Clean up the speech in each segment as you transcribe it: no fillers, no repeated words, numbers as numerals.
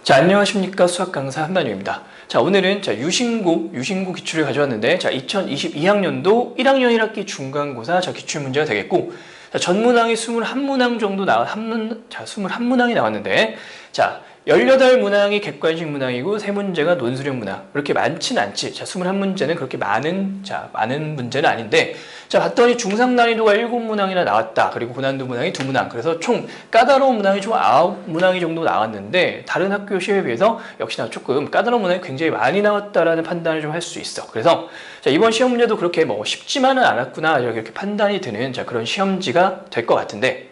자, 안녕하십니까. 수학 강사 한만유입니다. 자, 오늘은 유신고 기출을 가져왔는데, 2022학년도 1학년 1학기 중간고사 기출 문제가 되겠고, 전문항이 21문항 정도 21문항이 나왔는데, 18문항이 객관식 문항이고 3문제가 논술형 문항. 그렇게 많진 않지. 21문제는 그렇게 많은 문제는 아닌데, 봤더니 중상 난이도가 7문항이나 나왔다. 그리고 고난도 문항이 2문항. 그래서 총 까다로운 문항이 총 9문항이 정도 나왔는데, 다른 학교 시험에 비해서 역시나 조금 까다로운 문항이 굉장히 많이 나왔다라는 판단을 좀 할 수 있어. 그래서 이번 시험 문제도 그렇게 쉽지만은 않았구나. 이렇게 판단이 드는 그런 시험지가 될 것 같은데,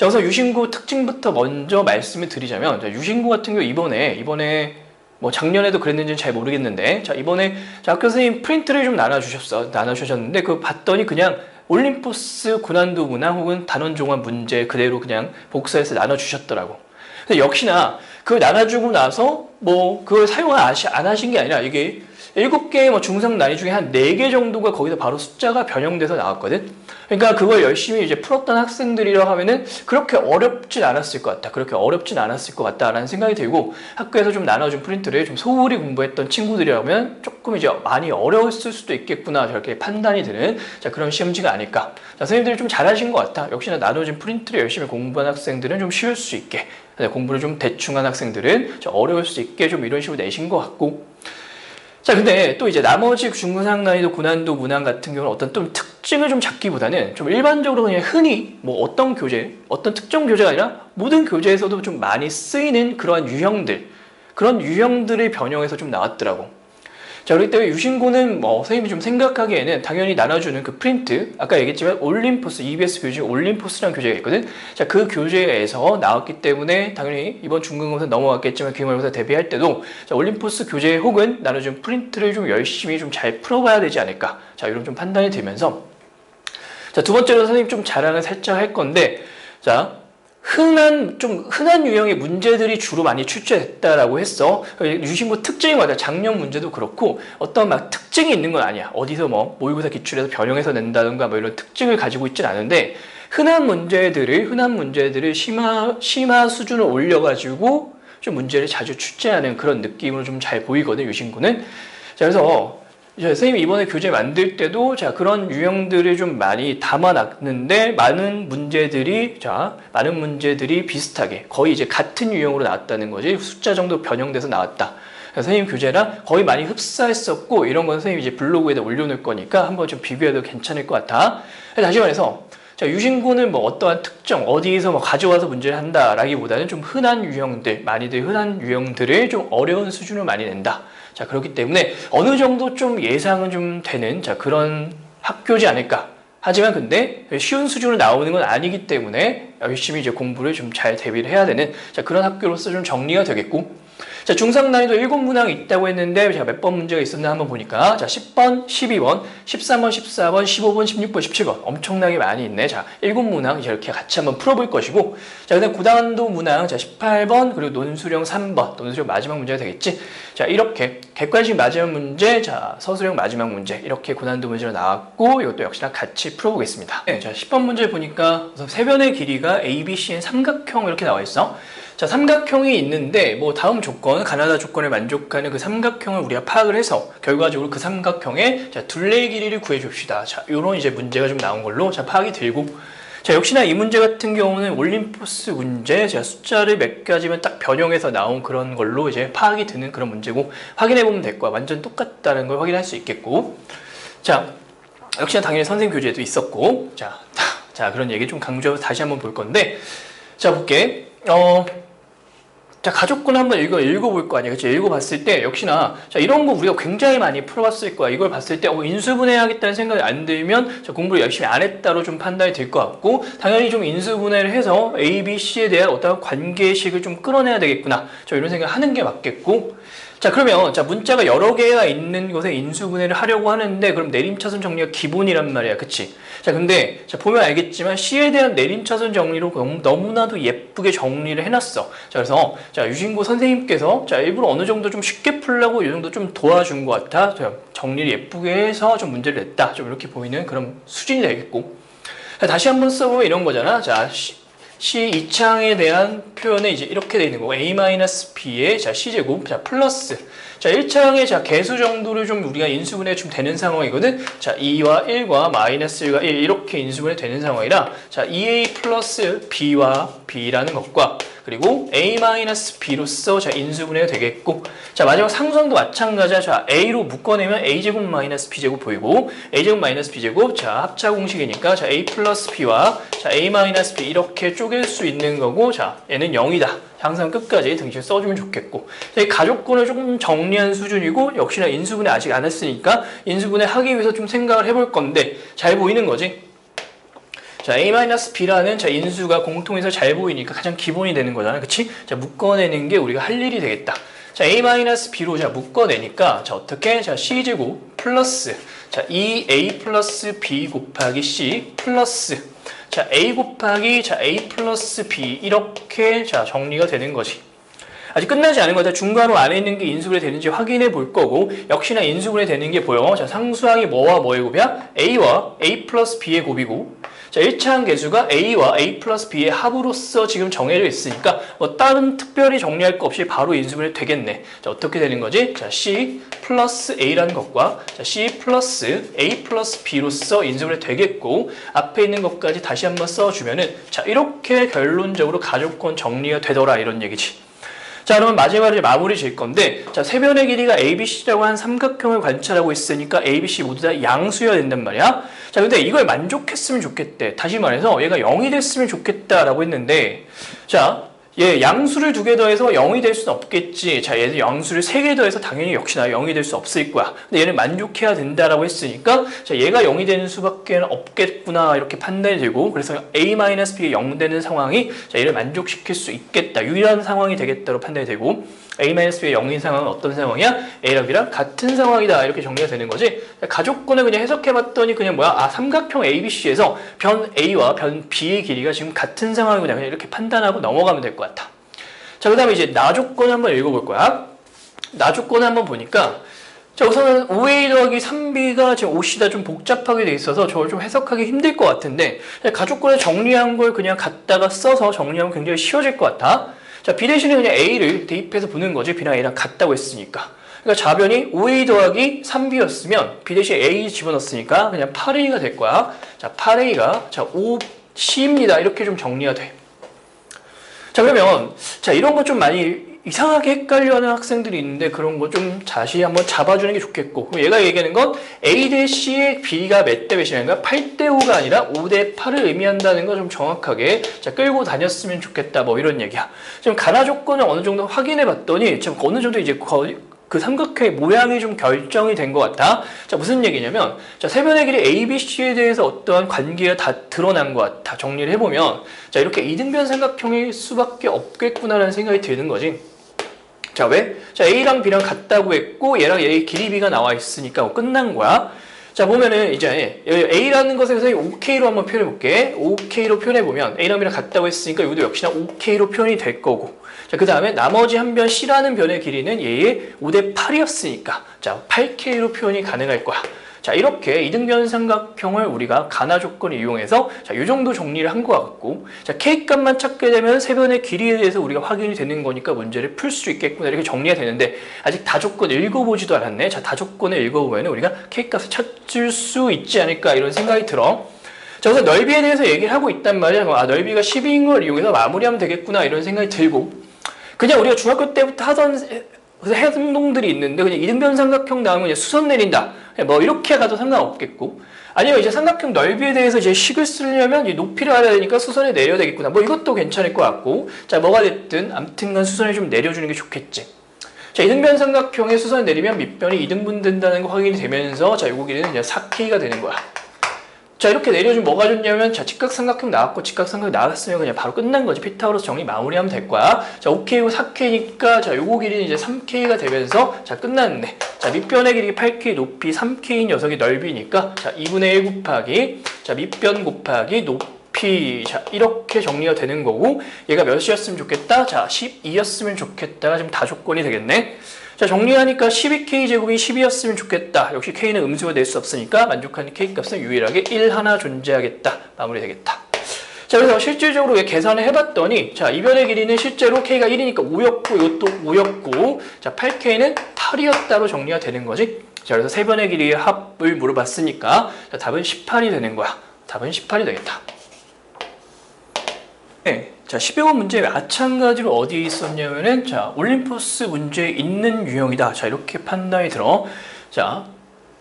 우선 유신고 특징부터 먼저 말씀을 드리자면, 유신고 같은 경우 이번에 작년에도 그랬는지는 잘 모르겠는데, 이번에 학교 선생님 프린트를 좀 나눠주셨는데, 그거 봤더니 그냥 올림포스 고난도 문항 혹은 단원 종합 문제 그대로 그냥 복사해서 나눠주셨더라고. 근데 역시나 그걸 나눠주고 나서 그걸 사용 안 하신 게 아니라 이게 7개의 중상 난이 중에 한 4개 정도가 거기서 바로 숫자가 변형돼서 나왔거든. 그러니까 그걸 열심히 이제 풀었던 학생들이라고 하면은 그렇게 어렵진 않았을 것 같다라는 생각이 들고, 학교에서 좀 나눠준 프린트를 좀 소홀히 공부했던 친구들이라면 조금 이제 많이 어려웠을 수도 있겠구나, 저렇게 판단이 드는 그런 시험지가 아닐까. 선생님들이 좀 잘하신 것 같아. 역시나 나눠진 프린트를 열심히 공부한 학생들은 좀 쉬울 수 있게, 공부를 좀 대충한 학생들은 좀 어려울 수 있게 좀 이런 식으로 내신 것 같고. 근데 또 이제 나머지 중상 난이도 고난도 문항 같은 경우는 어떤 좀 특징을 좀 잡기보다는 좀 일반적으로 그냥 흔히 어떤 특정 교재가 아니라 모든 교재에서도 좀 많이 쓰이는 그런 유형들을 변형해서 좀 나왔더라고. 그렇기 때문에 유신고는 선생님이 좀 생각하기에는 당연히 나눠주는 그 프린트, 아까 얘기했지만 올림포스, EBS 교재 올림포스라는 교재가 있거든. 그 교재에서 나왔기 때문에 당연히 이번 중간고사 넘어갔겠지만 기말고사 대비할 때도 올림포스 교재 혹은 나눠준 프린트를 좀 열심히 좀 잘 풀어봐야 되지 않을까. 이런 좀 판단이 들면서, 두 번째로 선생님 좀 자랑을 살짝 할 건데, 흔한 유형의 문제들이 주로 많이 출제됐다라고 했어. 유신고 특징인 것 같아. 작년 문제도 그렇고 어떤 특징이 있는 건 아니야. 어디서 모의고사 기출에서 변형해서 낸다든가 이런 특징을 가지고 있진 않은데, 흔한 문제들을 심화 수준을 올려가지고 좀 문제를 자주 출제하는 그런 느낌으로 좀 잘 보이거든, 유신고는. 그래서 선생님이 이번에 교재 만들 때도 그런 유형들을 좀 많이 담아놨는데, 많은 문제들이 비슷하게 거의 이제 같은 유형으로 나왔다는 거지. 숫자 정도 변형돼서 나왔다. 선생님 교재랑 거의 많이 흡사했었고, 이런 건 선생님이 이제 블로그에다 올려놓을 거니까 한번 좀 비교해도 괜찮을 것 같아. 다시 말해서 유신고는 어떠한 특정 어디에서 가져와서 문제를 한다라기보다는 좀 많이들 흔한 유형들을 좀 어려운 수준으로 많이 낸다. 그렇기 때문에 어느 정도 좀 예상은 좀 되는 그런 학교지 않을까. 하지만 근데 쉬운 수준으로 나오는 건 아니기 때문에 열심히 이제 공부를 좀 잘 대비를 해야 되는 그런 학교로서 좀 정리가 되겠고, 중상 난이도 7문항이 있다고 했는데 제가 몇 번 문제가 있었나 한번 보니까 10번, 12번, 13번, 14번, 15번, 16번, 17번 엄청나게 많이 있네. 7문항 이렇게 같이 한번 풀어볼 것이고, 그다음 고난도 문항 18번, 그리고 논술형 3번, 논술형 마지막 문제가 되겠지. 이렇게 객관식 마지막 문제, 서술형 마지막 문제, 이렇게 고난도 문제로 나왔고, 이것도 역시나 같이 풀어보겠습니다. 10번 문제 보니까 우선 세변의 길이가 ABC의 삼각형 이렇게 나와 있어. 삼각형이 있는데 다음 조건, 가나다 조건을 만족하는 그 삼각형을 우리가 파악을 해서 결과적으로 그 삼각형의 둘레의 길이를 구해줍시다. 요런 이제 문제가 좀 나온 걸로 파악이 들고, 역시나 이 문제 같은 경우는 올림포스 문제, 숫자를 몇 가지만 딱 변형해서 나온 그런 걸로 이제 파악이 되는 그런 문제고, 확인해보면 될 거야. 완전 똑같다는 걸 확인할 수 있겠고. 역시나 당연히 선생님 교재에도 있었고, 그런 얘기 좀 강조해서 다시 한번 볼 건데, 볼게. 가족권 한번 읽어볼 거 아니야. 그치? 읽어봤을 때, 역시나, 이런 거 우리가 굉장히 많이 풀어봤을 거야. 이걸 봤을 때, 인수분해하겠다는 생각이 안 들면, 공부를 열심히 안 했다로 좀 판단이 될 것 같고, 당연히 좀 인수분해를 해서 A, B, C에 대한 어떤 관계식을 좀 끌어내야 되겠구나. 이런 생각을 하는 게 맞겠고, 그러면 문자가 여러 개가 있는 곳에 인수분해를 하려고 하는데, 그럼 내림차순 정리가 기본이란 말이야. 그치? 근데 보면 알겠지만 C에 대한 내림차순 정리로 너무나도 예쁘게 정리를 해놨어. 그래서 유신고 선생님께서 일부러 어느 정도 좀 쉽게 풀려고 이 정도 좀 도와준 것 같아. 정리를 예쁘게 해서 좀 문제를 냈다. 좀 이렇게 보이는 그런 수준이 되겠고, 다시 한번 써보면 이런 거잖아. C 2창에 대한 표현은 이제 이렇게 되어 있는 거고 A-B의 자 C제곱 자 플러스 자 1창의 자 개수 정도를 좀 우리가 인수분해 좀 되는 상황이거든. 자 2와 1과 마이너스 1과 1 이렇게 인수분해 되는 상황이라 자 2A 플러스 B와 B라는 것과 그리고 A-B로서 자 인수분해가 되겠고 자 마지막 상수항도 마찬가지야. 자 A로 묶어내면 A제곱 마이너스 B제곱 보이고 A제곱 마이너스 B제곱 자 합차 공식이니까 자 A 플러스 B와 자 A-B 이렇게 쪼갤 수 있는 거고 자 얘는 0이다. 항상 끝까지 등식 써주면 좋겠고 가족권을 조금 정리한 수준이고 역시나 인수분해 아직 안 했으니까 인수분해 하기 위해서 좀 생각을 해볼 건데 잘 보이는 거지. 자, A-B라는 자 인수가 공통해서 잘 보이니까 가장 기본이 되는 거잖아. 그치? 자, 묶어내는 게 우리가 할 일이 되겠다. 자, A-B로 자 묶어내니까 자, 어떻게? 자, C제곱 플러스 자, 2A 플러스 B 곱하기 C 플러스 자, A 곱하기 자, A 플러스 B 이렇게 자, 정리가 되는 거지. 아직 끝나지 않은 거다. 중괄호 안에 있는 게 인수분해 되는지 확인해 볼 거고 역시나 인수분해 되는 게 보여. 자, 상수항이 뭐와 뭐의 곱이야? A와 A 플러스 B의 곱이고 자, 1차항 계수가 A와 A 플러스 B의 합으로서 지금 정해져 있으니까 뭐 다른 특별히 정리할 거 없이 바로 인수분해 되겠네. 자, 어떻게 되는 거지? 자, C 플러스 A라는 것과 자, C 플러스 A 플러스 B로서 인수분해 되겠고 앞에 있는 것까지 다시 한번 써주면은 자, 이렇게 결론적으로 가족권 정리가 되더라 이런 얘기지. 자, 그러면 마지막으로 마무리 질 건데 자, 세변의 길이가 ABC라고 한 삼각형을 관찰하고 있으니까 ABC 모두 다 양수여야 된단 말이야. 자, 근데 이걸 만족했으면 좋겠대. 다시 말해서 얘가 0이 됐으면 좋겠다라고 했는데 자, 얘 양수를 2개 더해서 0이 될 수는 없겠지. 자, 얘도 양수를 3개 더해서 당연히 역시나 0이 될 수 없을 거야. 근데 얘는 만족해야 된다라고 했으니까 자, 얘가 0이 되는 수밖에 없겠구나 이렇게 판단이 되고 그래서 A-B가 0 되는 상황이 자, 얘를 만족시킬 수 있겠다. 유일한 상황이 되겠다로 판단이 되고 A-B가 0인 상황은 어떤 상황이야? A랑 B랑 같은 상황이다 이렇게 정리가 되는 거지. 가족권을 그냥 해석해봤더니 그냥 뭐야? 아, 삼각형 ABC에서 변 A와 변 B의 길이가 지금 같은 상황이구나 그냥 이렇게 판단하고 넘어가면 될 것 같아. 자, 그 다음에 이제 나조건 한번 읽어볼 거야. 나조건 한번 보니까 자, 우선은 5A 더하기 3B가 지금 옷이다 좀 복잡하게 돼 있어서 저걸 좀 해석하기 힘들 것 같은데 가족권을 정리한 걸 그냥 갖다가 써서 정리하면 굉장히 쉬워질 것 같아. 자, B 대신에 그냥 A를 대입해서 보는 거지. B랑 A랑 같다고 했으니까. 그러니까 좌변이 5A 더하기 3B였으면 B 대신에 A 집어넣었으니까 그냥 8A가 될 거야. 자, 8A가 자, 5C입니다. 이렇게 좀 정리가 돼. 자, 그러면 자, 이런 거 좀 많이 이상하게 헷갈려하는 학생들이 있는데 그런 거 좀 자세히 한번 잡아주는 게 좋겠고 얘가 얘기하는 건 A 대 C의 B가 몇 대 몇이냐가 8대 5가 아니라 5대 8을 의미한다는 거 좀 정확하게 자, 끌고 다녔으면 좋겠다 뭐 이런 얘기야. 지금 가나 조건을 어느 정도 확인해 봤더니 지금 어느 정도 이제 거의 그 삼각형의 모양이 좀 결정이 된 것 같아. 자, 무슨 얘기냐면 자, 세변의 길이 ABC에 대해서 어떠한 관계가 다 드러난 것 같아. 정리를 해보면 자, 이렇게 이등변 삼각형일 수밖에 없겠구나라는 생각이 드는 거지. 자, 왜? 자, A랑 B랑 같다고 했고 얘랑 얘의 길이 B가 나와 있으니까 끝난 거야. 자, 보면은 이제 A라는 것에서 OK로 한번 표현해볼게. OK로 표현해보면 A랑 B랑 같다고 했으니까 여기도 역시나 OK로 표현이 될 거고 자, 그 다음에 나머지 한 변 C라는 변의 길이는 얘의 5대 8이었으니까 자, 8K로 표현이 가능할 거야. 자, 이렇게 이등변 삼각형을 우리가 가나 조건을 이용해서 자, 이 정도 정리를 한 것 같고 자, K값만 찾게 되면 세 변의 길이에 대해서 우리가 확인이 되는 거니까 문제를 풀 수 있겠구나 이렇게 정리가 되는데 아직 다조건 읽어보지도 않았네. 자, 다조건을 읽어보면 우리가 K값을 찾을 수 있지 않을까 이런 생각이 들어. 자, 우선 넓이에 대해서 얘기를 하고 있단 말이야. 아, 넓이가 12인 걸 이용해서 마무리하면 되겠구나 이런 생각이 들고 그냥 우리가 중학교 때부터 하던 행동들이 있는데 그냥 이등변 삼각형 나오면 그냥 수선 내린다. 뭐 이렇게 가도 상관없겠고 아니면 이제 삼각형 넓이에 대해서 이제 식을 쓰려면 이 높이를 알아야 되니까 수선을 내려야 되겠구나. 뭐 이것도 괜찮을 것 같고 자, 뭐가 됐든 아무튼간 수선을 좀 내려주는 게 좋겠지. 자, 이등변 삼각형에 수선을 내리면 밑변이 이등분 된다는 거 확인이 되면서 자, 요거 길이는 그냥 4K가 되는 거야. 자, 이렇게 내려주면 뭐가 좋냐면 자, 직각삼각형 나왔고 직각삼각형 나왔으면 그냥 바로 끝난 거지. 피타고라스 정리 마무리하면 될 거야. 자, 5K고 4K니까 자, 요거 길이는 이제 3K가 되면서 자, 끝났네. 자, 밑변의 길이 8K, 높이 3K인 녀석이 넓이니까 자, 2분의 1 곱하기 자, 밑변 곱하기 높이 자, 이렇게 정리가 되는 거고 얘가 몇이었으면 좋겠다? 자, 12였으면 좋겠다가 지금 다 조건이 되겠네. 자, 정리하니까 12K제곱이 10이었으면 좋겠다. 역시 K는 음수가 될 수 없으니까 만족하는 K값은 유일하게 1 하나 존재하겠다. 마무리되겠다. 자, 그래서 실질적으로 계산을 해봤더니, 자, 이변의 길이는 실제로 K가 1이니까 5였고, 이것도 5였고, 자, 8K는 8이었다로 정리가 되는 거지. 자, 그래서 세 변의 길이의 합을 물어봤으니까, 자, 답은 18이 되는 거야. 답은 18이 되겠다. 네. 자, 12번 문제 마찬가지로 어디에 있었냐면은, 자, 올림포스 문제에 있는 유형이다. 자, 이렇게 판단이 들어. 자,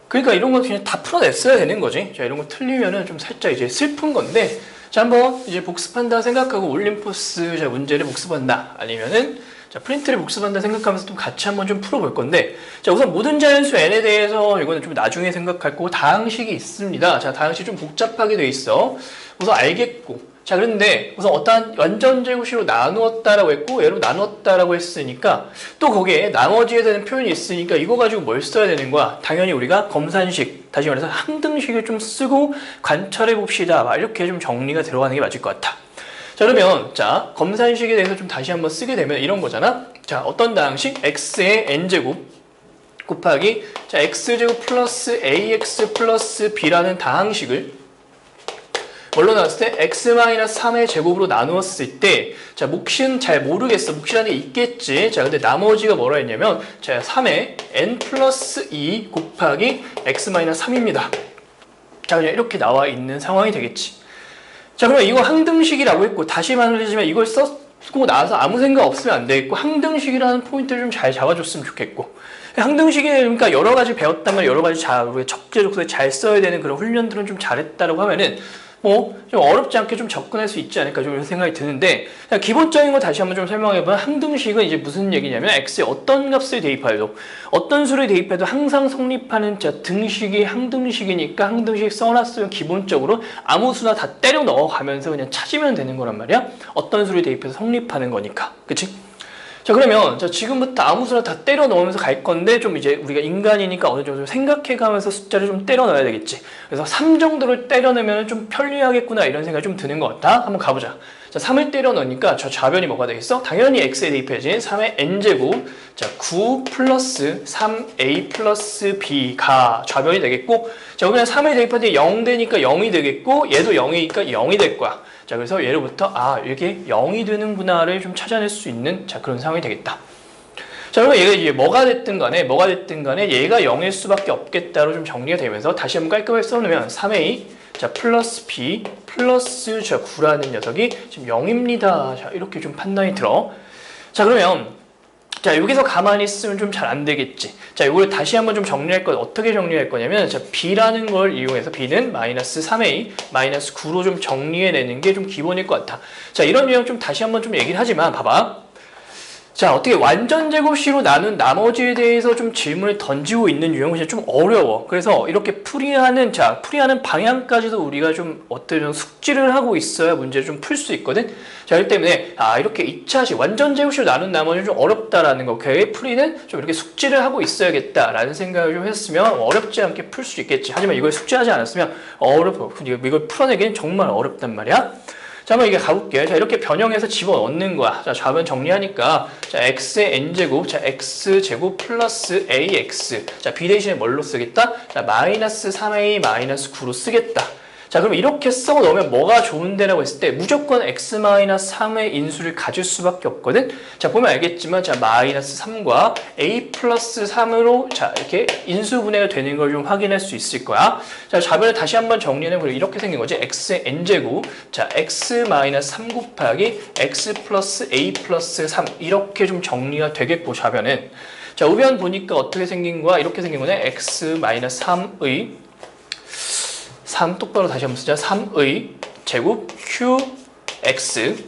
그러니까 이런 거 그냥 다 풀어냈어야 되는 거지. 자, 이런 거 틀리면은 좀 살짝 이제 슬픈 건데, 자, 한번 이제 복습한다 생각하고 올림포스 자, 문제를 복습한다. 아니면은, 자, 프린트를 복습한다 생각하면서 좀 같이 한번 좀 풀어볼 건데, 자, 우선 모든 자연수 n에 대해서 이거는 좀 나중에 생각할 거고, 다항식이 있습니다. 자, 다항식이 좀 복잡하게 돼 있어. 우선 알겠고, 자, 그런데 우선 어떠한 완전 제곱식으로 나누었다라고 했고 얘로 나누었다라고 했으니까 또 거기에 나머지에 대한 표현이 있으니까 이거 가지고 뭘 써야 되는 거야? 당연히 우리가 검산식, 다시 말해서 항등식을 좀 쓰고 관찰해 봅시다. 막 이렇게 좀 정리가 들어가는 게 맞을 것 같아. 자, 그러면 자, 검산식에 대해서 좀 다시 한번 쓰게 되면 이런 거잖아. 자, 어떤 다항식? x의 n제곱 곱하기 자, x제곱 플러스 ax 플러스 b라는 다항식을 뭘로 나왔을 때 x-3의 제곱으로 나누었을 때 자, 몫은 잘 모르겠어. 몫이라는 게 있겠지. 자, 근데 나머지가 뭐라 했냐면 자, 3의 n 플러스 2 곱하기 x-3입니다. 자, 그냥 이렇게 나와 있는 상황이 되겠지. 자, 그러면 이거 항등식이라고 했고 다시 말하지만 이걸 쓰고 나서 아무 생각 없으면 안 되겠고 항등식이라는 포인트를 좀 잘 잡아줬으면 좋겠고 항등식이 그러니까 여러 가지 배웠다면 여러 가지 우리가 적재적소에 잘 써야 되는 그런 훈련들은 좀 잘했다라고 하면은 좀 어렵지 않게 좀 접근할 수 있지 않을까 좀 이런 생각이 드는데 기본적인 거 다시 한번 좀 설명해보면 항등식은 이제 무슨 얘기냐면 x에 어떤 값을 대입해도 어떤 수를 대입해도 항상 성립하는 자 등식이 항등식이니까 항등식 써놨으면 기본적으로 아무 수나 다 때려 넣어가면서 그냥 찾으면 되는 거란 말이야. 어떤 수를 대입해서 성립하는 거니까. 그치? 자, 그러면 자, 지금부터 아무 수나 다 때려 넣으면서 갈 건데 좀 이제 우리가 인간이니까 어느 정도 생각해 가면서 숫자를 좀 때려 넣어야 되겠지. 그래서 3 정도를 때려 넣으면 좀 편리하겠구나 이런 생각이 좀 드는 것 같다. 한번 가보자. 자, 3을 때려 넣으니까 저 좌변이 뭐가 되겠어? 당연히 x에 대입해야지. 3의 n제곱 자, 9 플러스 3a 플러스 b가 좌변이 되겠고 자, 그냥 3에 대입하는데 0 되니까 0이 되겠고 얘도 0이니까 0이 될 거야. 자, 그래서 예로부터 이게 0이 되는구나를 좀 찾아낼 수 있는 자, 그런 상황이 되겠다. 자, 그러면 얘가 이제 뭐가 됐든 간에 얘가 0일 수밖에 없겠다로 좀 정리가 되면서 다시 한번 깔끔하게 써놓으면 3a 자, 플러스 b 플러스 자, 9라는 녀석이 지금 0입니다. 자, 이렇게 좀 판단이 들어. 자, 그러면 자, 여기서 가만히 있으면 좀 잘 안 되겠지. 자, 이걸 다시 한번 좀 정리할 거 어떻게 정리할 거냐면 자, b라는 걸 이용해서 b는 마이너스 3a 마이너스 9로 좀 정리해내는 게 좀 기본일 것 같아. 자, 이런 유형 좀 다시 한번 좀 얘기를 하지만 봐봐. 자, 어떻게 완전 제곱식으로 나눈 나머지에 대해서 좀 질문을 던지고 있는 유형은 좀 어려워. 그래서 이렇게 풀이하는 방향까지도 우리가 좀 어떤 숙지를 하고 있어야 문제를 좀 풀 수 있거든. 자, 그렇기 때문에 이렇게 2차식 완전 제곱식으로 나눈 나머지는 좀 어렵다라는 거. 오케이? 풀이는 좀 이렇게 숙지를 하고 있어야겠다라는 생각을 좀 했으면 어렵지 않게 풀 수 있겠지. 하지만 이걸 숙지하지 않았으면 어렵고 이걸 풀어내기는 정말 어렵단 말이야. 자, 한번 이게 가볼게요. 자, 이렇게 변형해서 집어넣는 거야. 자, 좌변 정리하니까, 자, x의 n제곱, 자, x제곱 플러스 ax. 자, b 대신에 뭘로 쓰겠다? 자, 마이너스 3a 마이너스 9로 쓰겠다. 자, 그럼 이렇게 써 넣으면 뭐가 좋은데라고 했을 때 무조건 x-3의 인수를 가질 수밖에 없거든. 자, 보면 알겠지만 자, 마이너스 3과 a 플러스 3으로 자, 이렇게 인수분해가 되는 걸 좀 확인할 수 있을 거야. 자, 좌변을 다시 한번 정리는 이렇게 생긴 거지. x의 n제곱 자, x-3 곱하기 x 플러스 a 플러스 3 이렇게 좀 정리가 되겠고 좌변은 자, 우변 보니까 어떻게 생긴 거야? 이렇게 생긴 거네. x-3의 3 똑바로 다시 한번 쓰자. 3의 제곱 qx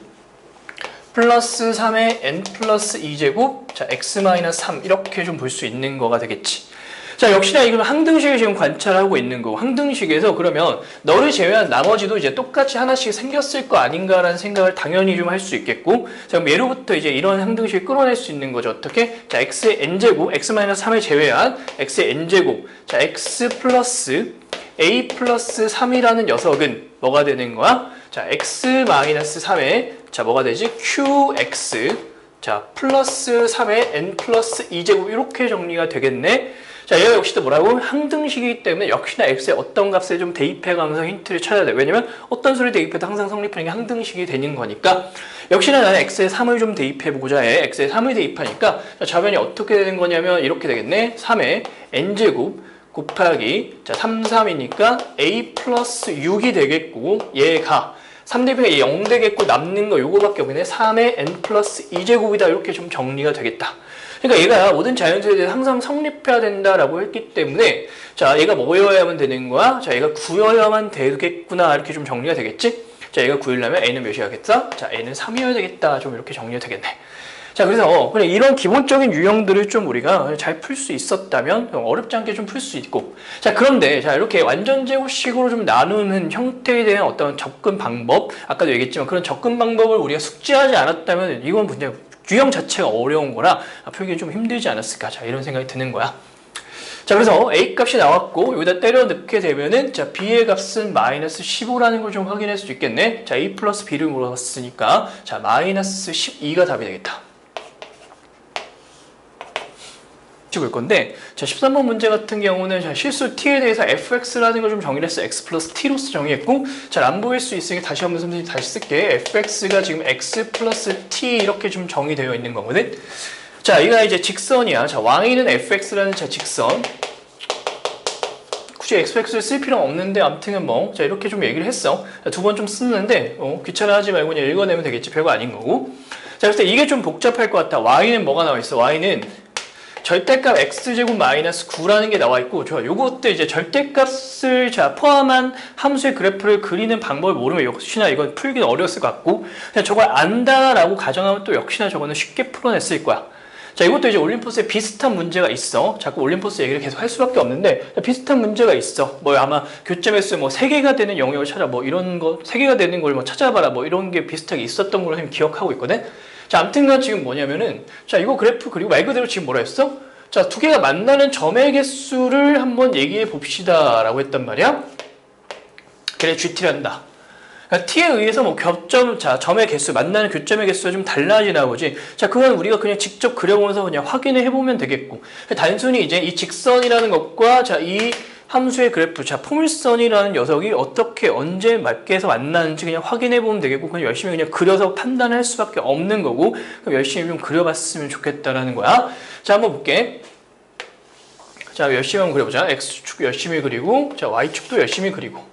플러스 3의 n 플러스 2제곱 자 x-3 이렇게 좀 볼 수 있는 거가 되겠지. 자, 역시나 이건 항등식을 지금 관찰하고 있는 거고 항등식에서 그러면 너를 제외한 나머지도 이제 똑같이 하나씩 생겼을 거 아닌가라는 생각을 당연히 좀 할 수 있겠고 자, 그럼 예로부터 이제 이런 항등식을 끌어낼 수 있는 거죠. 어떻게? 자, x의 n제곱 x-3을 제외한 x의 n제곱 자 x 플러스 a 플러스 3이라는 녀석은 뭐가 되는 거야? 자, x-3에 자, 뭐가 되지? qx 자, 플러스 3의 n 플러스 2제곱 이렇게 정리가 되겠네. 자, 얘가 역시 또 뭐라고? 항등식이기 때문에 역시나 x의 어떤 값에 좀 대입해가면서 힌트를 찾아야 돼. 왜냐면 어떤 수를 대입해도 항상 성립하는 게 항등식이 되는 거니까 역시나 나는 x에 3을 좀 대입해보고자 해. x에 3을 대입하니까 자, 좌변이 어떻게 되는 거냐면 이렇게 되겠네. 3의 n제곱 곱하기 자 3, 3이니까 a 플러스 6이 되겠고 얘가 3 대입하기 0 되겠고 남는 거 요거밖에 없네. 3의 n 플러스 2제곱이다. 이렇게 좀 정리가 되겠다. 그러니까 얘가 모든 자연수에 대해서 항상 성립해야 된다라고 했기 때문에 자 얘가 뭐여야만 되는 거야? 자 얘가 9여야만 되겠구나 이렇게 좀 정리가 되겠지? 자 얘가 9이려면 a는 몇이어야겠다? 자 a는 3이어야 되겠다. 좀 이렇게 정리가 되겠네. 자 그래서 그냥 이런 기본적인 유형들을 좀 우리가 잘 풀 수 있었다면 어렵지 않게 좀 풀 수 있고 자 그런데 자 이렇게 완전 제곱식으로 좀 나누는 형태에 대한 어떤 접근 방법 아까도 얘기했지만 그런 접근 방법을 우리가 숙지하지 않았다면 이건 그냥 유형 자체가 어려운 거라 표현이 좀 힘들지 않았을까 자 이런 생각이 드는 거야. 자 그래서 a 값이 나왔고 여기다 때려 넣게 되면은 자 b의 값은 마이너스 15라는 걸 좀 확인할 수 있겠네. 자 a 플러스 b를 물어봤으니까 자 마이너스 12가 답이 되겠다. 볼 건데 자 13번 문제 같은 경우는 자, 실수 t에 대해서 fx라는 걸 좀 정의를 했어. x 플러스 t로서 정의했고 잘 안 보일 수 있으니까 다시 한번 선생님 다시 쓸게. fx가 지금 x 플러스 t 이렇게 좀 정의되어 있는 거거든. 자 이가 이제 직선이야. 자 y는 fx라는 자 직선 굳이 fx를 쓸 필요는 없는데 아무튼 뭐 자 이렇게 좀 얘기를 했어. 두 번 좀 쓰는데 귀찮아하지 말고 그냥 읽어내면 되겠지. 별거 아닌 거고. 자 그래서 이게 좀 복잡할 것 같아. y는 뭐가 나와 있어? y는 절대값 x제곱 마이너스 9라는 게 나와 있고 좋아. 요것도 이제 절대값을 자 포함한 함수의 그래프를 그리는 방법을 모르면 역시나 이건 풀기는 어려웠을 것 같고 그냥 저걸 안다라고 가정하면 또 역시나 저거는 쉽게 풀어냈을 거야. 자 이것도 이제 올림포스에 비슷한 문제가 있어. 자꾸 올림포스 얘기를 계속 할 수밖에 없는데 비슷한 문제가 있어. 뭐 아마 교점 횟수 뭐 3개가 되는 영역을 찾아 뭐 이런 거 3개가 되는 걸 뭐 찾아봐라 뭐 이런 게 비슷하게 있었던 걸로 선생님 기억하고 있거든. 자, 아무튼간 지금 뭐냐면은 자 이거 그래프 그리고 말 그대로 지금 뭐라 했어? 자, 두 개가 만나는 점의 개수를 한번 얘기해 봅시다 라고 했단 말이야. 그래 GT란다. 그러니까 t에 의해서 뭐 겹점, 자 점의 개수, 만나는 교점의 개수가 좀 달라지나 보지. 자 그건 우리가 그냥 직접 그려보면서 그냥 확인을 해보면 되겠고 단순히 이제 이 직선이라는 것과 자 이 함수의 그래프, 자 포물선이라는 녀석이 어떻게 언제 맞게 해서 만나는지 그냥 확인해 보면 되겠고 그냥 열심히 그냥 그려서 판단할 수밖에 없는 거고 그럼 열심히 좀 그려봤으면 좋겠다라는 거야. 자 한번 볼게. 자 열심히 한번 그려보자. x축 열심히 그리고 자 y축도 열심히 그리고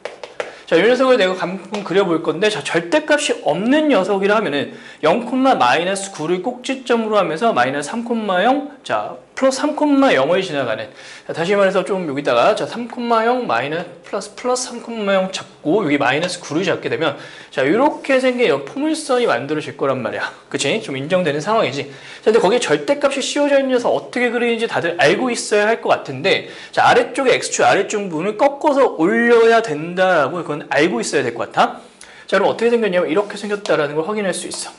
자, 이 녀석을 내가 한번 그려볼 건데, 자, 절대값이 없는 녀석이라 하면은 0,-9를 꼭지점으로 하면서 마이너스 3,0, 자, 플러스 3,0을 지나가는. 자, 다시 말해서 좀 여기다가, 자, 3,0 마이너스 플러스 3,0 잡고, 여기 마이너스 9를 잡게 되면, 자, 이렇게 생긴 포물선이 만들어질 거란 말이야. 그치? 좀 인정되는 상황이지. 자, 근데 거기에 절대값이 씌워져 있는 녀석 어떻게 그리는지 다들 알고 있어야 할 것 같은데, 자, 아래쪽에 x축 아래쪽 부분을 꺾어서 올려야 된다라고 그건 알고 있어야 될 것 같아. 자, 그럼 어떻게 생겼냐면 이렇게 생겼다라는 걸 확인할 수 있어.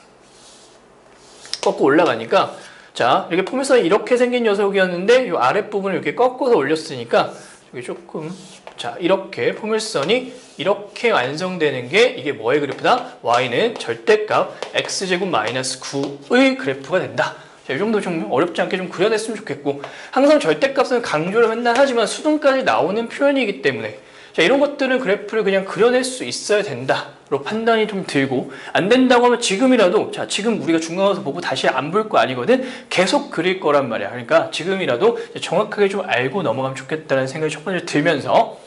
꺾고 올라가니까 자, 이렇게 포물선이 이렇게 생긴 녀석이었는데 이 아랫부분을 이렇게 꺾어서 올렸으니까 여기 조금 자, 이렇게 포물선이 이렇게 완성되는 게 이게 뭐의 그래프다? y는 절대값 x제곱 마이너스 9의 그래프가 된다. 자, 이 정도 좀 어렵지 않게 좀 그려냈으면 좋겠고 항상 절대값은 강조를 맨날 하지만 수능까지 나오는 표현이기 때문에 자, 이런 것들은 그래프를 그냥 그려낼 수 있어야 된다로 판단이 좀 들고 안 된다고 하면 지금이라도 자 지금 우리가 중간고사 보고 다시 안 볼 거 아니거든 계속 그릴 거란 말이야. 그러니까 지금이라도 정확하게 좀 알고 넘어가면 좋겠다는 생각이 첫 번째 들면서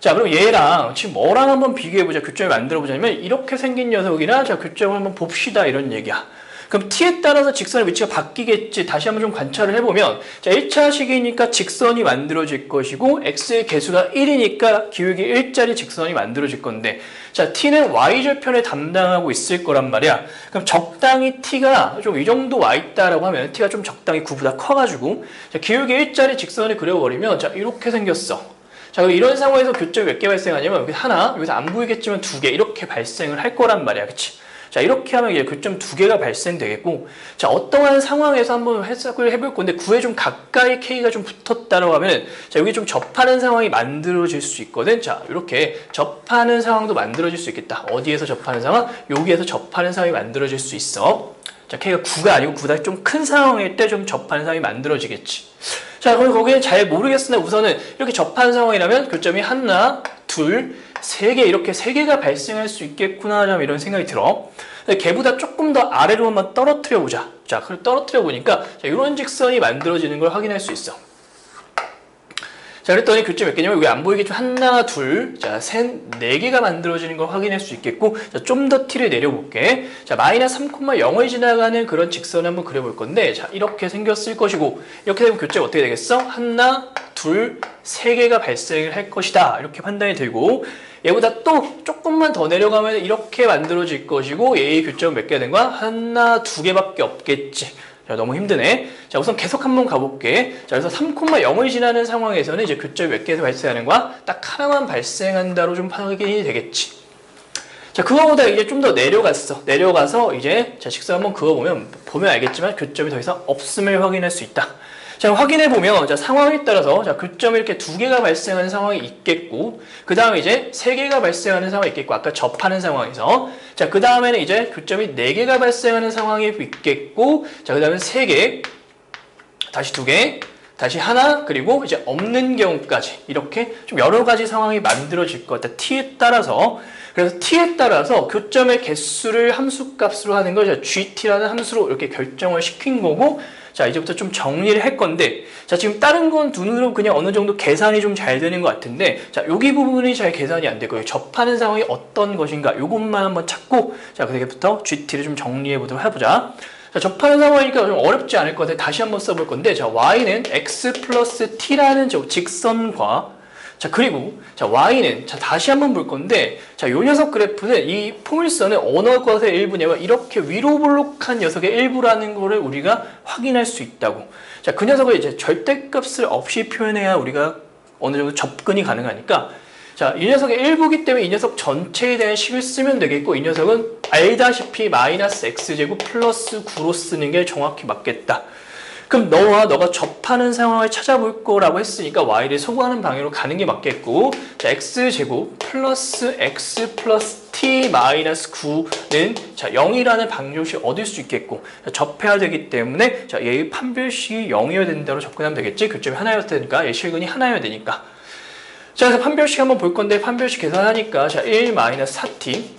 자 그럼 얘랑 지금 뭐랑 한번 비교해보자. 교점을 만들어보자면 이렇게 생긴 녀석이나 자 교점을 한번 봅시다 이런 얘기야. 그럼 t에 따라서 직선의 위치가 바뀌겠지. 다시 한번 좀 관찰을 해보면 자 1차 식이니까 직선이 만들어질 것이고 x의 개수가 1이니까 기울기 1짜리 직선이 만들어질 건데 자 t는 y절편을 담당하고 있을 거란 말이야. 그럼 적당히 t가 좀 이 정도 와 있다라고 하면 t가 좀 적당히 9보다 커가지고 자 기울기 1짜리 직선을 그려버리면 자 이렇게 생겼어. 자, 이런 상황에서 교점이 몇 개 발생하냐면 여기 하나, 여기서 안 보이겠지만 2개 이렇게 발생을 할 거란 말이야. 그치? 자, 이렇게 하면 이제 교점 2개가 발생되겠고 자, 어떠한 상황에서 한번 해석을 해볼 건데 9에 좀 가까이 K가 좀 붙었다라고 하면 자, 여기 좀 접하는 상황이 만들어질 수 있거든. 자, 이렇게 접하는 상황도 만들어질 수 있겠다. 어디에서 접하는 상황? 여기에서 접하는 상황이 만들어질 수 있어. 자, K가 9가 아니고 9다 좀 큰 상황일 때 좀 접하는 상황이 만들어지겠지. 자, 그럼 거기는 잘 모르겠으나 우선은 이렇게 접한 상황이라면 교점이 하나, 둘, 세 개, 이렇게 세 개가 발생할 수 있겠구나, 이런 생각이 들어. 걔보다 조금 더 아래로 한번 떨어뜨려 보자. 자, 그걸 떨어뜨려 보니까 이런 직선이 만들어지는 걸 확인할 수 있어. 자, 그랬더니 교점 몇 개냐면 여기 안 보이겠지만 하나, 둘, 자, 셋, 네 개가 만들어지는 걸 확인할 수 있겠고, 자, 좀 더 티를 내려볼게. 자, 마이너스 3,0을 지나가는 그런 직선을 한번 그려볼 건데, 자, 이렇게 생겼을 것이고, 이렇게 되면 교점 어떻게 되겠어? 하나, 둘, 세 개가 발생을 할 것이다. 이렇게 판단이 되고, 얘보다 또 조금만 더 내려가면 이렇게 만들어질 것이고, 얘의 교점은 몇 개가 된 거야? 하나, 두 개밖에 없겠지. 자, 너무 힘드네. 자, 우선 계속 한번 가볼게. 자, 그래서 3,0을 지나는 상황에서는 이제 교점이 몇 개에서 발생하는 거야? 딱 하나만 발생한다로 좀 확인이 되겠지. 자, 그거보다 이제 좀 더 내려갔어. 내려가서 이제 자, 직선 한번 그어보면 알겠지만 교점이 더 이상 없음을 확인할 수 있다. 자, 확인해보면, 자, 상황에 따라서, 자, 교점이 이렇게 두 개가 발생하는 상황이 있겠고, 그 다음에 이제 세 개가 발생하는 상황이 있겠고, 아까 접하는 상황에서, 자, 그 다음에는 이제 교점이 네 개가 발생하는 상황이 있겠고, 자, 그 다음에 세 개, 다시 두 개, 다시 하나, 그리고 이제 없는 경우까지, 이렇게 좀 여러 가지 상황이 만들어질 것 같다. t에 따라서. 그래서 t에 따라서 교점의 개수를 함수 값으로 하는 걸 gt라는 함수로 이렇게 결정을 시킨 거고, 자, 이제부터 좀 정리를 할 건데, 자, 지금 다른 건 눈으로 그냥 어느 정도 계산이 좀 잘 되는 것 같은데, 자, 여기 부분이 잘 계산이 안 되고요. 접하는 상황이 어떤 것인가, 요것만 한번 찾고, 자, 그때부터 GT를 좀 정리해 보도록 해보자. 자, 접하는 상황이니까 좀 어렵지 않을 것 같아요. 다시 한번 써볼 건데, 자, y는 x 플러스 t라는 직선과, 자, 그리고, 자, y는, 자, 다시 한번 볼 건데, 자, 요 녀석 그래프는 이 포물선은 어느 것의 일부냐면, 이렇게 위로 볼록한 녀석의 일부라는 거를 우리가 확인할 수 있다고. 자, 그 녀석을 이제 절대값을 없이 표현해야 우리가 어느 정도 접근이 가능하니까, 자, 이 녀석의 일부기 때문에 이 녀석 전체에 대한 식을 쓰면 되겠고, 이 녀석은 알다시피 마이너스 x제곱 플러스 9로 쓰는 게 정확히 맞겠다. 그럼 너가 접하는 상황을 찾아볼 거라고 했으니까 y를 소구하는 방향으로 가는 게 맞겠고, 자, x제곱 플러스 x 플러스 t 마이너스 9는 자, 0이라는 방정식을 얻을 수 있겠고, 자, 접해야 되기 때문에 자, 얘의 판별식이 0이어야 된다로 접근하면 되겠지. 교점이 하나였으니까 얘 실근이 하나여야 되니까. 자, 그래서 판별식 한번 볼 건데, 판별식 계산하니까 자, 1 마이너스 4t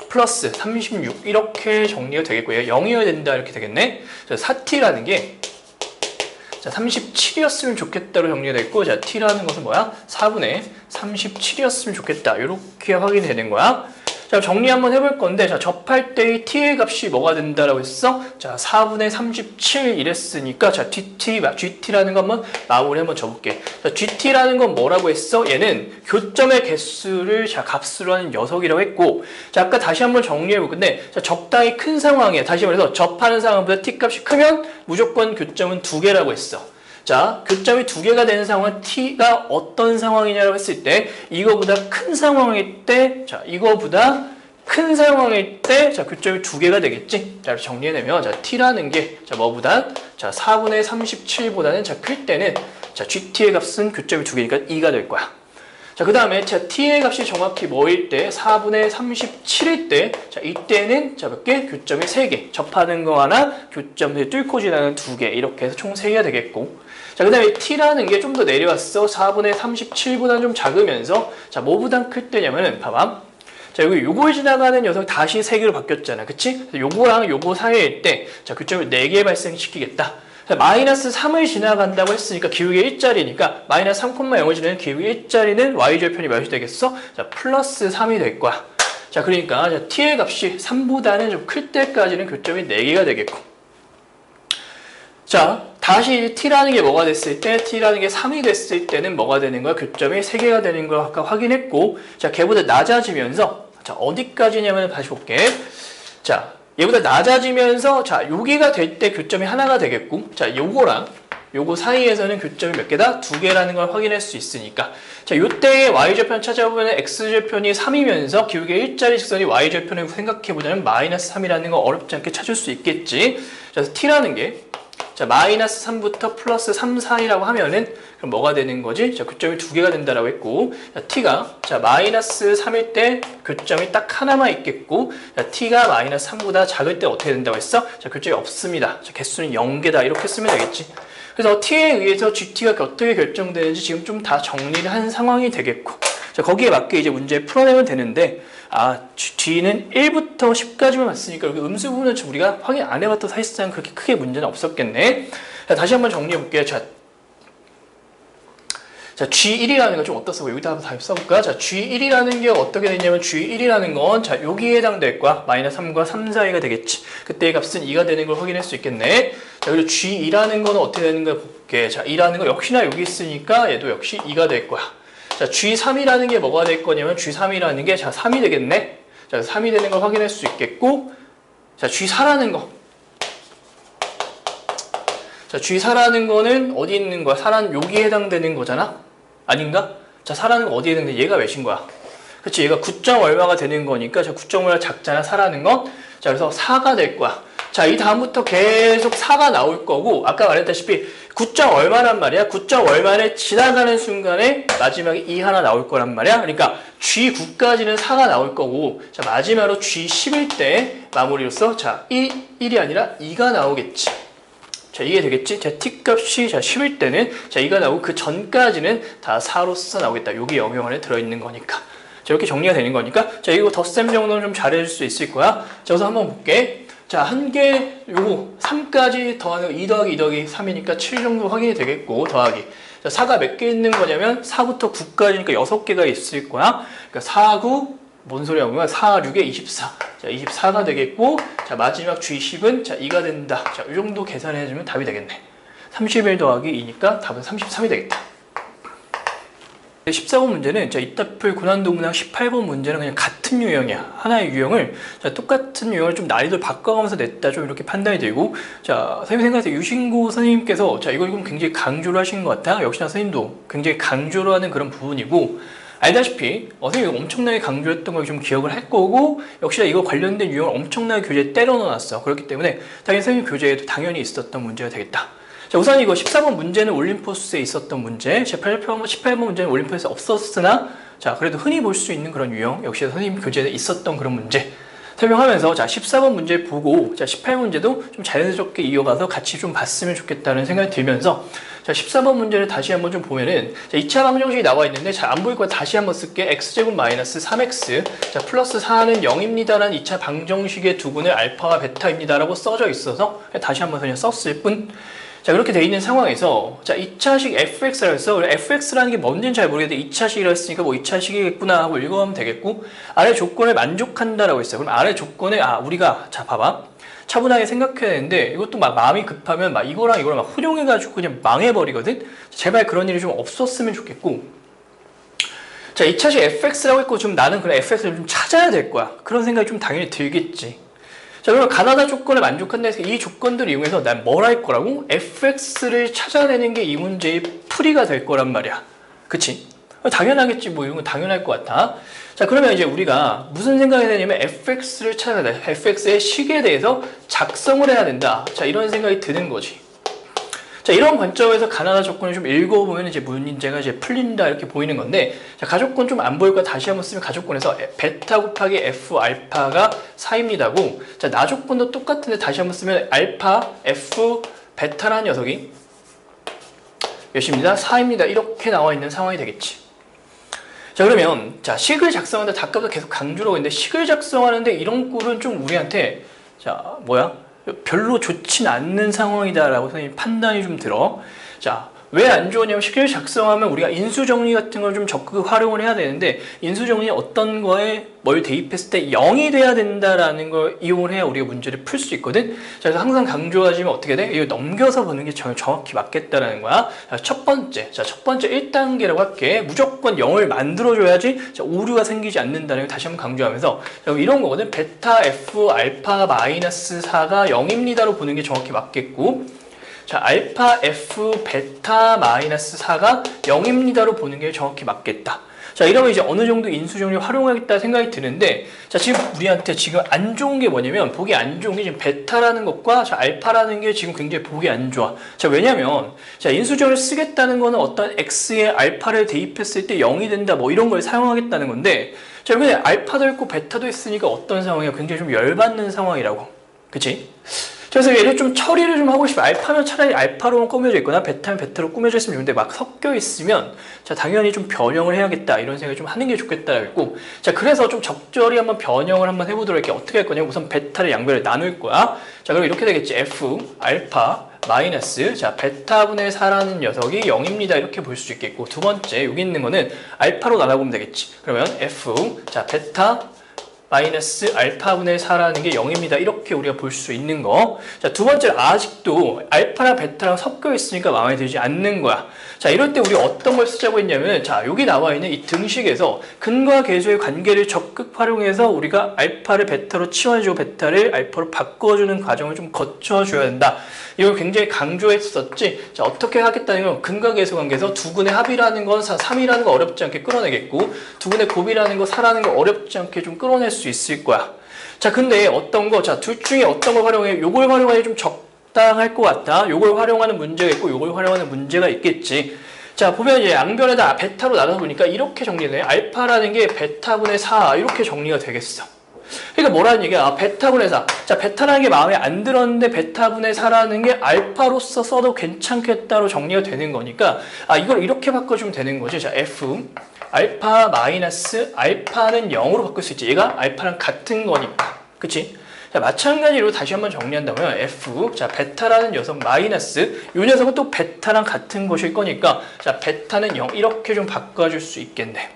플러스 36 이렇게 정리가 되겠고요. 0이어야 된다 이렇게 되겠네. 자, 4t라는 게 자, 37이었으면 좋겠다로 정리가 됐고, 자, t라는 것은 뭐야? 4분의 37이었으면 좋겠다. 이렇게 확인이 되는 거야. 자, 정리 한번 해볼 건데, 자, 접할 때의 t의 값이 뭐가 된다라고 했어? 자, 4분의 37 이랬으니까, 자, gt라는 거 한번 마무리 한번 줘볼게. 자, gt라는 건 뭐라고 했어? 얘는 교점의 개수를 자, 값으로 하는 녀석이라고 했고, 자, 아까 다시 한번 정리해볼 건데, 자, 적당히 큰 상황이야. 다시 말해서 접하는 상황보다 t 값이 크면 무조건 교점은 2개라고 했어. 자, 교점이 2개가 되는 상황은 t가 어떤 상황이냐고 했을 때, 이거보다 큰 상황일 때, 자, 이거보다 큰 상황일 때, 자, 교점이 2개가 되겠지? 자, 정리해내면, 자, t라는 게, 자, 뭐보다, 자, 4분의 37보다는, 자, 클 때는, 자, gt의 값은 교점이 2개니까 2가 될 거야. 자, 그 다음에, 자, t의 값이 정확히 뭐일 때? 4분의 37일 때, 자, 이때는, 자, 몇 개? 교점이 3개. 접하는 거 하나, 교점을 뚫고 지나는 2개. 이렇게 해서 총 3개가 되겠고. 자, 그 다음에 t라는 게 좀 더 내려왔어. 4분의 37보다는 좀 작으면서, 자, 뭐보단 클 때냐면은, 봐봐. 자, 여기 요걸 지나가는 녀석 다시 3개로 바뀌었잖아. 그치? 요거랑 요거 사이일 때, 자, 교점을 4개 발생시키겠다. 자, 마이너스 3을 지나간다고 했으니까 기울기 1짜리니까 마이너스 3,0을 지나는 기울기 1짜리는 y절편이 몇이 되겠어? 자, 플러스 3이 될 거야. 자, 그러니까 자, t의 값이 3보다는 좀 클 때까지는 교점이 4개가 되겠고. 자, 다시 t라는 게 뭐가 됐을 때, t라는 게 3이 됐을 때는 뭐가 되는 거야? 교점이 3개가 되는 걸 아까 확인했고, 자, 걔보다 낮아지면서, 자, 어디까지냐면 다시 볼게. 자, 얘보다 낮아지면서, 자, 여기가 될 때 교점이 하나가 되겠고, 자, 요거랑 요거 사이에서는 교점이 몇 개다? 2개라는 걸 확인할 수 있으니까. 자, 요때의 y절편 찾아보면 x절편이 3이면서 기울기 1짜리 직선이 y절편을 생각해보자면 마이너스 3이라는 거 어렵지 않게 찾을 수 있겠지. 자, 그래서 t라는 게, 자, 마이너스 3부터 플러스 3 사이라고 하면은 그럼 뭐가 되는 거지? 자, 교점이 두 개가 된다라고 했고, 자, t가 자 마이너스 3일 때 교점이 딱 하나만 있겠고, 자, t가 마이너스 3보다 작을 때 어떻게 된다고 했어? 자, 교점이 없습니다. 자, 개수는 0개다 이렇게 쓰면 되겠지. 그래서 t에 의해서 gt가 어떻게 결정되는지 지금 좀 다 정리를 한 상황이 되겠고, 자, 거기에 맞게 이제 문제 풀어내면 되는데, g는 1부터 10까지만 봤으니까 여기 음수 부분은 우리가 확인 안 해봤던 사실상 그렇게 크게 문제는 없었겠네. 자, 다시 한번 정리해 볼게요. 자, G1이라는 건 좀 어디다 써볼까? 여기다 한번 써볼까? 자, G1이라는 게 어떻게 되냐면, G1이라는 건, 자, 여기에 해당될 거야. 마이너스 3과 3 사이가 되겠지. 그때의 값은 2가 되는 걸 확인할 수 있겠네. 자, 그리고 G2라는 건 어떻게 되는 걸 볼게. 자, 2라는 거 역시나 여기 있으니까 얘도 역시 2가 될 거야. 자, G3이라는 게 뭐가 될 거냐면, G3이라는 게, 자, 3이 되겠네. 자, 3이 되는 걸 확인할 수 있겠고, 자, G4라는 거. 자, G4라는 거는 어디 있는 거야? 4는 여기에 해당되는 거잖아? 아닌가? 자, 4라는 거 어디에 해당돼? 얘가 몇인 거야? 그치? 얘가 9점 얼마가 되는 거니까, 자, 9점 얼마 작잖아, 4라는 건. 자, 그래서 4가 될 거야. 자, 이 다음부터 계속 4가 나올 거고, 아까 말했다시피 9점 얼마란 말이야? 9점 얼마를 지나가는 순간에 마지막에 2 하나 나올 거란 말이야? 그러니까 G9까지는 4가 나올 거고, 자, 마지막으로 G10일 때 마무리로서, 자, 1이 아니라 2가 나오겠지. 자, 이게 되겠지? 자, t값이 자 10일 때는 자 2가 나오고 그 전까지는 다 4로서 나오겠다. 여기 영역 안에 들어있는 거니까. 자, 이렇게 정리가 되는 거니까. 자, 이거 덧셈 정도는 좀 잘해줄 수 있을 거야. 자, 우선 한번 볼게. 자, 한 개, 요거 3까지 더하는 2 더하기 2 더하기 3이니까 7 정도 확인이 되겠고, 더하기. 자, 4가 몇 개 있는 거냐면 4부터 9까지니까 6개가 있을 거야. 그러니까 4, 9, 뭔 소리야 보면 4, 6에 24. 자, 24가 되겠고, 자, 마지막 G10은 자, 2가 된다. 자, 이 정도 계산해주면 답이 되겠네. 31 더하기 2니까 답은 33이 되겠다. 14번 문제는 자, 이따풀 고난도 문항 18번 문제는 그냥 같은 유형이야. 하나의 유형을 자, 똑같은 유형을 좀 난이도를 바꿔가면서 냈다. 좀 이렇게 판단이 되고, 자, 선생님 생각해서 유신고 선생님께서 자, 이걸 굉장히 강조를 하신 것 같아. 역시나 선생님도 굉장히 강조를 하는 그런 부분이고, 알다시피 선생님이 엄청나게 강조했던 걸 좀 기억을 할 거고, 역시나 이거 관련된 유형을 엄청나게 교재에 때려 넣어놨어. 그렇기 때문에 당연히 선생님 교재에도 당연히 있었던 문제가 되겠다. 자, 우선 이거 14번 문제는 올림포스에 있었던 문제, 18번 문제는 올림포스에 없었으나, 자, 그래도 흔히 볼 수 있는 그런 유형, 역시 선생님 교재에 있었던 그런 문제 설명하면서, 자, 14번 문제 보고, 자, 18번 문제도 좀 자연스럽게 이어가서 같이 좀 봤으면 좋겠다는 생각이 들면서, 자, 14번 문제를 다시 한번 좀 보면은, 자, 2차 방정식이 나와 있는데, 자, 안 보일 거야. 다시 한번 쓸게. x제곱 마이너스 3x, 자, 플러스 4는 0입니다라는 2차 방정식의 두분의 알파와 베타입니다라고 써져 있어서, 다시 한번 그냥 썼을 뿐. 자, 그렇게 돼 있는 상황에서, 자, 2차식 fx라고 했어. fx라는 게 뭔지는 잘 모르겠는데 2차식이라고 했으니까 뭐 2차식이겠구나 하고 읽어가면 되겠고, 아래 조건을 만족한다라고 했어요. 그럼 아래 조건에, 우리가, 자, 봐봐. 차분하게 생각해야 되는데, 이것도 막 마음이 급하면 막 이거랑 막 혼용해가지고 그냥 망해버리거든? 제발 그런 일이 좀 없었으면 좋겠고, 자, 2차식 fx라고 했고, 좀 나는 그런 fx를 좀 찾아야 될 거야. 그런 생각이 좀 당연히 들겠지. 자, 그러면 가나다 조건에 만족한다 해서 이 조건들을 이용해서 난 뭘 할 거라고? fx를 찾아내는 게 이 문제의 풀이가 될 거란 말이야. 그치? 당연하겠지. 뭐 이런 건 당연할 것 같아. 자, 그러면 이제 우리가 무슨 생각이 되냐면 fx를 찾아야 돼. fx의 식에 대해서 작성을 해야 된다. 자, 이런 생각이 드는 거지. 자, 이런 관점에서 가나다 조건을 좀 읽어보면 이제 문제가 이제 풀린다 이렇게 보이는 건데, 자, 가조건 좀 안 보일까 다시 한번 쓰면 가조건에서 베타 곱하기 f 알파가 4입니다고, 자, 나조건도 똑같은데 다시 한번 쓰면 알파 f 베타라는 녀석이 몇입니다? 4입니다. 이렇게 나와 있는 상황이 되겠지. 자, 그러면 자, 식을 작성하는데 아까부터 계속 강조를 하고 있는데, 식을 작성하는데 이런 꼴은 좀 우리한테 자, 뭐야? 별로 좋진 않는 상황이다라고 선생님 판단이 좀 들어. 자, 왜 안 좋으냐면 식을 작성하면 우리가 인수정리 같은 걸 좀 적극 활용을 해야 되는데, 인수정리 어떤 거에 뭘 대입했을 때 0이 돼야 된다라는 걸 이용을 해야 우리가 문제를 풀 수 있거든. 자, 그래서 항상 강조하지만 어떻게 돼? 이거 넘겨서 보는 게 정확히 맞겠다라는 거야. 자, 첫 번째 1단계라고 할게. 무조건 0을 만들어줘야지 자, 오류가 생기지 않는다는 걸 다시 한번 강조하면서, 자, 이런 거거든. 베타 f 알파 마이너스 4가 0입니다로 보는 게 정확히 맞겠고, 자, 알파 f 베타 마이너스 4가 0입니다로 보는 게 정확히 맞겠다. 자, 이러면 이제 어느 정도 인수정리를 활용하겠다 생각이 드는데, 자, 지금 우리한테 지금 안 좋은 게 뭐냐면, 보기 안 좋은 게 지금 베타라는 것과 자, 알파라는 게 지금 굉장히 보기 안 좋아. 자, 왜냐면, 자, 인수정리를 쓰겠다는 거는 어떤 x에 알파를 대입했을 때 0이 된다, 뭐 이런 걸 사용하겠다는 건데, 자, 여기 알파도 있고 베타도 있으니까 어떤 상황이야? 굉장히 좀 열받는 상황이라고. 그치? 그래서 얘를 좀 처리를 좀 하고 싶어. 알파면 차라리 알파로 꾸며져 있거나 베타면 베타로 꾸며져 있으면 좋은데 막 섞여 있으면 자, 당연히 좀 변형을 해야겠다 이런 생각을 좀 하는 게 좋겠다 했고, 자, 그래서 좀 적절히 한번 변형을 한번 해보도록 할게. 어떻게 할 거냐면 우선 베타를 양변을 나눌 거야. 자, 그럼 이렇게 되겠지. f 알파 마이너스 자, 베타분의 4라는 녀석이 0입니다 이렇게 볼 수 있겠고, 두 번째 여기 있는 거는 알파로 나눠보면 되겠지. 그러면 f 자, 베타 마이너스 알파분의 4라는 게 0입니다. 이렇게 우리가 볼 수 있는 거. 자, 두 번째는 아직도 알파랑 베타랑 섞여 있으니까 마음에 들지 않는 거야. 자, 이럴 때 우리 어떤 걸 쓰자고 했냐면, 자, 여기 나와 있는 이 등식에서 근과 계수의 관계를 적극 활용해서 우리가 알파를 베타로 치환해주고 베타를 알파로 바꿔주는 과정을 좀 거쳐줘야 된다. 이걸 굉장히 강조했었지. 자, 어떻게 하겠다는 건 근과 계수 관계에서 두근의 합이라는 건 3이라는 거 어렵지 않게 끌어내겠고, 두근의 곱이라는 거 4라는 거 어렵지 않게 좀 끌어낼 수 있을 거야. 자, 근데 어떤 거, 자, 둘 중에 어떤 걸 활용해? 요걸 활용하기 좀 적당할 것 같다. 요걸 활용하는 문제가 있고, 요걸 활용하는 문제가 있겠지. 자, 보면 이제 양변에다 베타로 나눠 보니까 이렇게 정리되네. 알파라는 게 베타분의 4 이렇게 정리가 되겠어. 그러니까 뭐라는 얘기야? 아, 베타분의 4. 자, 베타라는 게 마음에 안 들었는데 베타분의 4라는 게 알파로서 써도 괜찮겠다로 정리가 되는 거니까, 아, 이걸 이렇게 바꿔주면 되는 거지. 자, f 알파 마이너스 알파는 0으로 바꿀 수 있지. 얘가 알파랑 같은 거니까. 그치? 자, 마찬가지로 다시 한번 정리한다면 f 자, 베타라는 녀석 마이너스 이 녀석은 또 베타랑 같은 것일 거니까, 자, 베타는 0 이렇게 좀 바꿔줄 수 있겠네.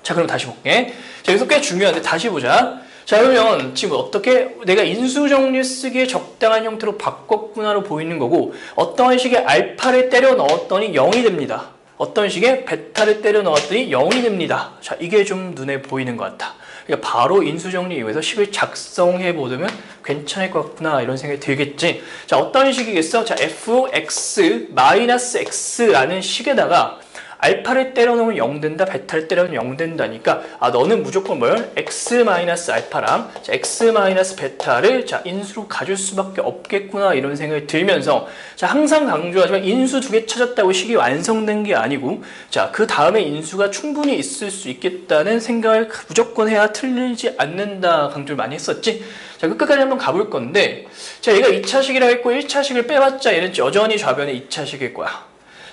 자, 그럼 다시 볼게. 자, 여기서 꽤 중요한데 다시 보자. 자, 그러면 지금 어떻게 내가 인수정리 쓰기에 적당한 형태로 바꿨구나로 보이는 거고, 어떤 식의 알파를 때려 넣었더니 0이 됩니다. 어떤 식의 베타를 때려 넣었더니 0이 됩니다. 자, 이게 좀 눈에 보이는 것 같다. 그러니까 바로 인수정리 이용해서 식을 작성해 보면 괜찮을 것 같구나 이런 생각이 들겠지. 자, 어떤 식이겠어? 자, fx 마이너스 x라는 식에다가 알파를 때려놓으면 0 된다, 베타를 때려놓으면 0 된다니까, 아, 너는 무조건 뭘? x 마이너스 알파랑 자, x 마이너스 베타를 자, 인수로 가줄 수밖에 없겠구나 이런 생각이 들면서, 자, 항상 강조하지만 인수 두 개 찾았다고 식이 완성된 게 아니고, 자, 그 다음에 인수가 충분히 있을 수 있겠다는 생각을 무조건 해야 틀리지 않는다 강조를 많이 했었지. 자, 끝까지 한번 가볼 건데, 자, 얘가 2차식이라 했고 1차식을 빼봤자 얘는 여전히 좌변의 2차식일 거야.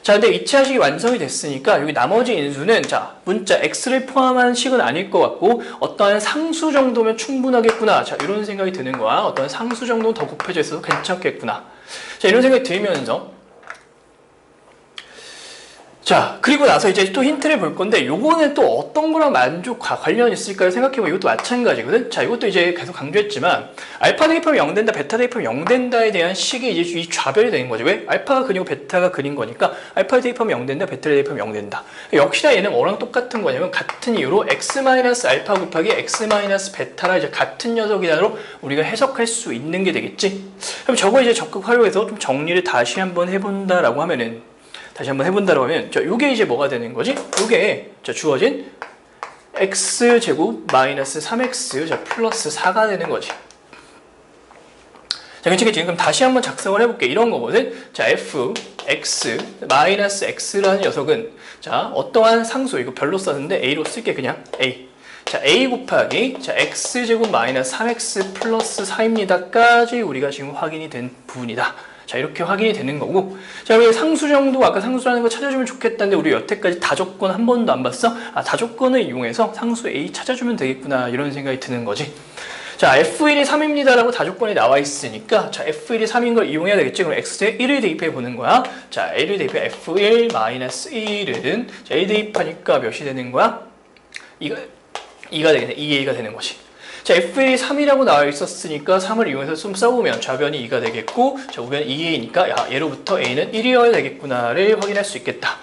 자, 근데 2차식이 완성이 됐으니까 여기 나머지 인수는 자, 문자 x를 포함한 식은 아닐 것 같고 어떠한 상수 정도면 충분하겠구나. 자, 이런 생각이 드는 거야. 어떠한 상수 정도는 더 곱해져 있어도 괜찮겠구나. 자, 이런 생각이 들면서, 자, 그리고 나서 이제 또 힌트를 볼 건데, 요거는 또 어떤 거랑 관련이 있을까를 생각해보면 이것도 마찬가지거든? 자, 이것도 이제 계속 강조했지만, 알파 대입하면 0 된다, 베타 대입하면 0 된다에 대한 식이 이제 이 좌변이 되는 거지. 왜? 알파가 근이고 베타가 근인 거니까, 알파 대입하면 0 된다, 베타 대입하면 0 된다. 역시나 얘는 뭐랑 똑같은 거냐면, 같은 이유로 x-알파 곱하기 x-베타라 이제 같은 녀석이다로 우리가 해석할 수 있는 게 되겠지? 그럼 저거 이제 적극 활용해서 좀 정리를 다시 한번 해본다라고 하면은, 요게 이제 뭐가 되는 거지? 요게 자, 주어진 x제곱 마이너스 3x 자, 플러스 4가 되는 거지. 자, 괜찮겠지? 그럼 다시 한번 작성을 해볼게. 이런 거거든. 자, f x 마이너스 x라는 녀석은 자, 어떠한 상수, 이거 별로 썼는데 a로 쓸게. 그냥 a. 자, a 곱하기 자, x제곱 마이너스 3x 플러스 4입니다 까지 우리가 지금 확인이 된 부분이다. 자, 이렇게 확인이 되는 거고, 자, 우리 상수 정도 아까 상수라는 거 찾아주면 좋겠다는데 우리 여태까지 다조건 한 번도 안 봤어? 아, 다조건을 이용해서 상수 A 찾아주면 되겠구나 이런 생각이 드는 거지. 자, F1이 3입니다 라고 다조건이 나와 있으니까, 자, F1이 3인 걸 이용해야 되겠지. 그럼 X에 1을 대입해 보는 거야. 자, A를 대입해 F1 마이너스 1은 자, A 대입하니까 몇이 되는 거야? 2가 되겠네. 2A가 되는 거지. 자, F1이 3이라고 나와 있었으니까 3을 이용해서 좀 써보면 좌변이 2가 되겠고, 자, 우변이 2A니까 야, 얘로부터 A는 1이어야 되겠구나를 확인할 수 있겠다.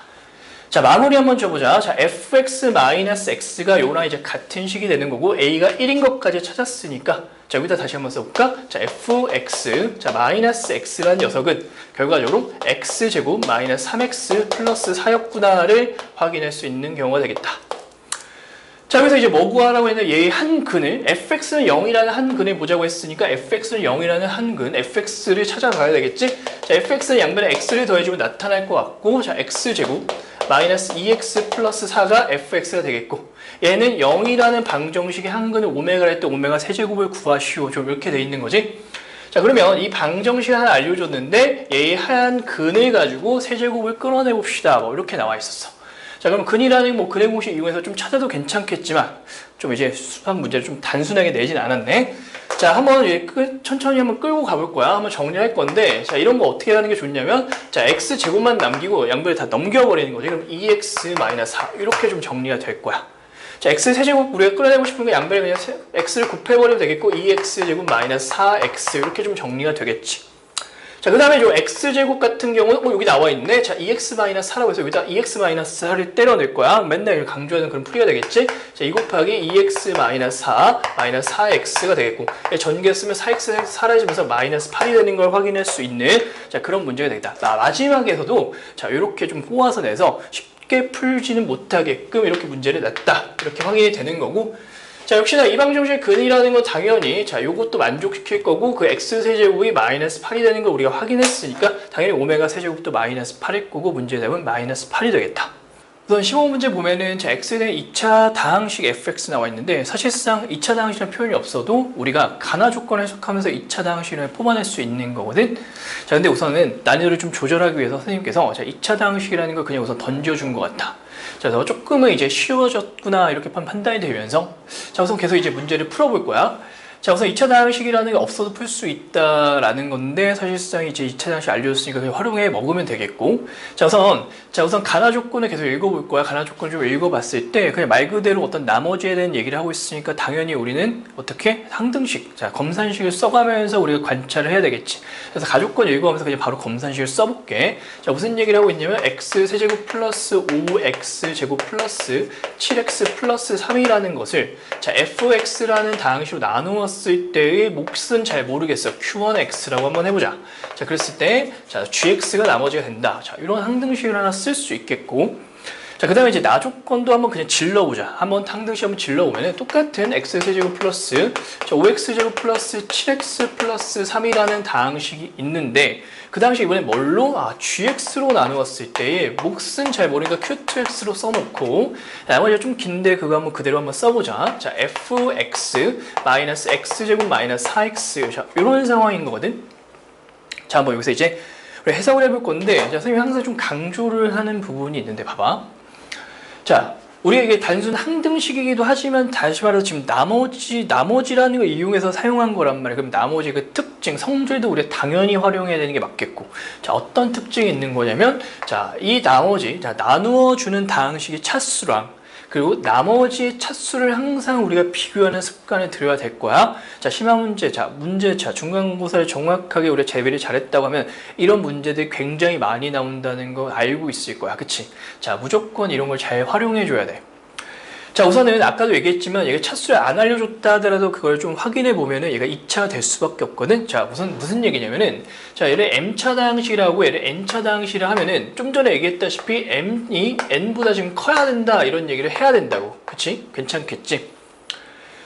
자, 마무리 한번 줘보자. 자, fx-x가 요랑 이제 같은 식이 되는 거고, A가 1인 것까지 찾았으니까, 자, 여기다 다시 한번 써볼까? 자, fx, 자, 마이너스 x라는 녀석은 결과적으로 x제곱 마이너스 3x 플러스 4였구나를 확인할 수 있는 경우가 되겠다. 자, 그래서 이제 뭐 구하라고 했냐면 얘의 한 근을 fx는 0이라는 한 근을 보자고 했으니까 fx는 0이라는 한 근 fx를 찾아가야 되겠지? 자, fx는 양변에 x를 더해주면 나타날 것 같고, 자, x제곱 마이너스 2x 플러스 4가 fx가 되겠고, 얘는 0이라는 방정식의 한 근을 오메가를 할 때 오메가 세제곱을 구하시오. 좀 이렇게 돼 있는 거지. 자, 그러면 이 방정식 하나 알려줬는데 얘의 한 근을 가지고 세제곱을 끌어내 봅시다. 뭐 이렇게 나와 있었어. 자, 그럼 근이라는 뭐 근의 공식 이용해서 좀 찾아도 괜찮겠지만 좀 이제 수학 문제를 좀 단순하게 내진 않았네. 자, 한번 이제 천천히 한번 끌고 가볼 거야. 한번 정리할 건데, 자, 이런 거 어떻게 하는 게 좋냐면, 자, x 제곱만 남기고 양변을 다 넘겨버리는 거지. 그럼 2x-4 이렇게 좀 정리가 될 거야. 자, x 세제곱 우리가 끌어내고 싶은 거 양변에 그냥 x를 곱해버리면 되겠고 2x제곱 마이너스 4x 이렇게 좀 정리가 되겠지. 자, 그 다음에 요 x제곱 같은 경우는 여기 나와 있네. 자, 2x-4라고 해서 여기다 2x-4를 때려낼 거야. 맨날 강조하는 그런 풀이가 되겠지. 자, 2 곱하기 2x-4 마이너스 4x가 되겠고, 전개 쓰면 4x 사라지면서 마이너스 8이 되는 걸 확인할 수 있는, 자, 그런 문제가 되겠다. 마지막에서도 자, 이렇게 좀 뽑아서 내서 쉽게 풀지는 못하게끔 이렇게 문제를 냈다. 이렇게 확인이 되는 거고, 자, 역시나 이 방정식의 근이라는 건 당연히 자, 요것도 만족시킬 거고, 그 x 세제곱이 마이너스 8이 되는 걸 우리가 확인했으니까 당연히 오메가 세제곱도 마이너스 8일 거고, 문제의 답은 마이너스 8이 되겠다. 우선 15문제 보면은 자, x에 대한 2차 다항식 fx 나와 있는데, 사실상 2차 다항식이라는 표현이 없어도 우리가 가나 조건을 해석하면서 2차 다항식을 뽑아낼 수 있는 거거든. 자, 근데 우선은 난이도를 좀 조절하기 위해서 선생님께서 자, 2차 다항식이라는 걸 그냥 우선 던져준 것 같아. 자, 그래서 조금은 이제 쉬워졌구나 이렇게 판단이 되면서, 자, 우선 계속 이제 문제를 풀어볼 거야. 자, 우선 2차 다항식이라는 게 없어도 풀 수 있다라는 건데, 사실상 이제 2차 다항식 알려줬으니까 그냥 활용해 먹으면 되겠고, 자, 우선 가나 조건을 계속 읽어볼 거야. 가나 조건을 좀 읽어봤을 때 그냥 말 그대로 어떤 나머지에 대한 얘기를 하고 있으니까 당연히 우리는 어떻게 항등식, 자, 검산식을 써가면서 우리가 관찰을 해야 되겠지. 그래서 가조건 읽어가면서 그냥 바로 검산식을 써볼게. 자, 무슨 얘기를 하고 있냐면 x 세제곱 플러스 5x 제곱 플러스 7x 플러스 3이라는 것을 자, fx라는 다항식으로 나누었을 때의 몫은 잘 모르겠어. q1x라고 한번 해보자. 자, 그랬을 때 자, gx가 나머지가 된다. 자, 이런 항등식을 하나 쓸 수 있겠고, 자, 그 다음에 이제 나 조건도 한번 그냥 질러보자. 한번 항등식 한번 질러보면 똑같은 x세제곱 플러스 5x제곱 플러스 7x 플러스 3이라는 다항식이 있는데, 그 다항식 이번에 뭘로? gx로 나누었을 때의 몫은 잘 모르니까 q2x로 써놓고, 나머지가 좀 긴데 그거 한번 그대로 한번 써보자. 자, fx 마이너스 x제곱 마이너스 4x. 자, 이런 상황인 거거든. 자, 한번 여기서 이제 우리 해석을 해볼 건데, 자, 선생님이 항상 좀 강조를 하는 부분이 있는데, 봐봐. 자, 우리가 이게 단순 항등식이기도 하지만, 다시 말해서 지금 나머지라는 걸 이용해서 사용한 거란 말이에요. 그럼 나머지 그 특징, 성질도 우리가 당연히 활용해야 되는 게 맞겠고, 자, 어떤 특징이 있는 거냐면, 자, 이 나머지, 자, 나누어주는 다항식의 차수랑, 그리고 나머지 차수를 항상 우리가 비교하는 습관을 들여야 될 거야. 자, 심화 문제, 자, 중간고사를 정확하게 우리가 재배를 잘했다고 하면 이런 문제들이 굉장히 많이 나온다는 거 알고 있을 거야. 그치? 자, 무조건 이런 걸 잘 활용해 줘야 돼. 자, 우선은 아까도 얘기했지만 얘가 차수를 안 알려줬다 하더라도 그걸 좀 확인해 보면은 얘가 2차가 될 수밖에 없거든. 자, 우선 무슨 얘기냐면은, 자, 얘를 m차 다항식이라고 얘를 n차 다항식이라 하면은 좀 전에 얘기했다시피 m이 n보다 지금 커야 된다 이런 얘기를 해야 된다고. 그치? 괜찮겠지?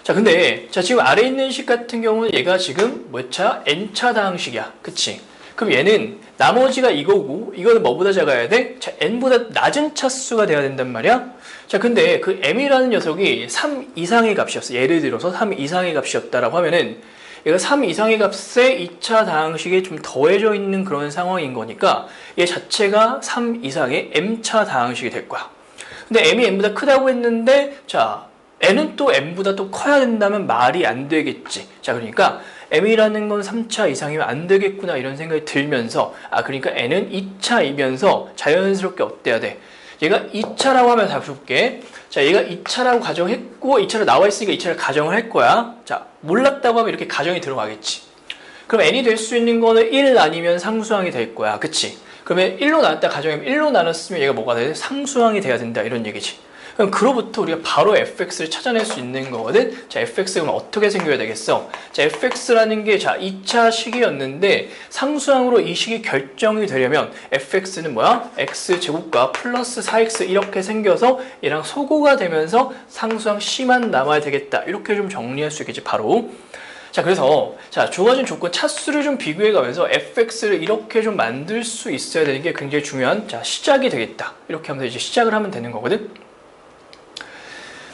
자, 근데 자, 지금 아래 있는 식 같은 경우는 얘가 지금 몇 차? n차 다항식이야. 그치? 그럼 얘는 나머지가 이거고 이거는 뭐보다 작아야 돼? 자, n보다 낮은 차수가 돼야 된단 말이야. 자, 근데 그 m이라는 녀석이 3 이상의 값이었어. 예를 들어서 3 이상의 값이었다라고 하면은 얘가 3 이상의 값에 2차 다항식에 좀 더해져 있는 그런 상황인 거니까 얘 자체가 3 이상의 m차 다항식이 될 거야. 근데 m이 n보다 크다고 했는데, 자, n은 또 m보다 또 커야 된다면 말이 안 되겠지. 자, 그러니까 m이라는 건 3차 이상이면 안 되겠구나 이런 생각이 들면서, 그러니까 n은 2차이면서 자연스럽게 어때야 돼? 얘가 2차라고 하면 다 볼게. 자, 얘가 2차라고 가정했고 2차로 나와 있으니까 2차를 가정을 할 거야. 자, 몰랐다고 하면 이렇게 가정이 들어가겠지. 그럼 n이 될 수 있는 거는 1 아니면 상수항이 될 거야. 그치? 그러면 1로 나눴다 가정하면 1로 나눴으면 얘가 뭐가 돼? 상수항이 돼야 된다 이런 얘기지. 그럼 그로부터 우리가 바로 fx를 찾아낼 수 있는 거거든. 자, fx가 어떻게 생겨야 되겠어? 자, fx라는 게 자, 2차 식이었는데 상수항으로 이 식이 결정이 되려면 fx는 뭐야? x제곱과 플러스 4x 이렇게 생겨서 얘랑 소거가 되면서 상수항 c만 남아야 되겠다. 이렇게 좀 정리할 수 있겠지, 바로. 자, 그래서 자, 주어진 조건 차수를 좀 비교해 가면서 fx를 이렇게 좀 만들 수 있어야 되는 게 굉장히 중요한 자, 시작이 되겠다. 이렇게 하면서 이제 시작을 하면 되는 거거든.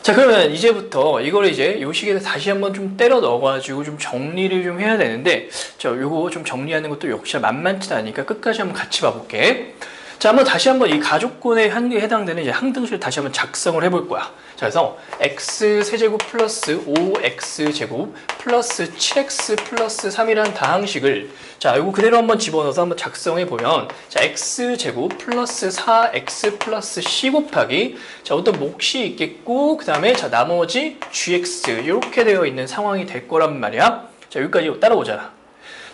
자, 그러면 이제부터 이걸 이제 요 식에서 다시 한번 좀 때려 넣어가지고 좀 정리를 좀 해야 되는데, 자, 요거 좀 정리하는 것도 역시 만만치 않으니까 끝까지 한번 같이 봐볼게. 자, 한번 다시 한번 이 가족권에 해당되는 이제 항등식을 다시 한번 작성을 해볼 거야. 자, 그래서 x세제곱 플러스 5x제곱 플러스 7x 플러스 3이라는 다항식을 자, 이거 그대로 한번 집어넣어서 한번 작성해 보면 자, x제곱 플러스 4x 플러스 c 곱하기 자, 어떤 몫이 있겠고 그 다음에 자, 나머지 gx 이렇게 되어 있는 상황이 될 거란 말이야. 자, 여기까지 따라오잖아.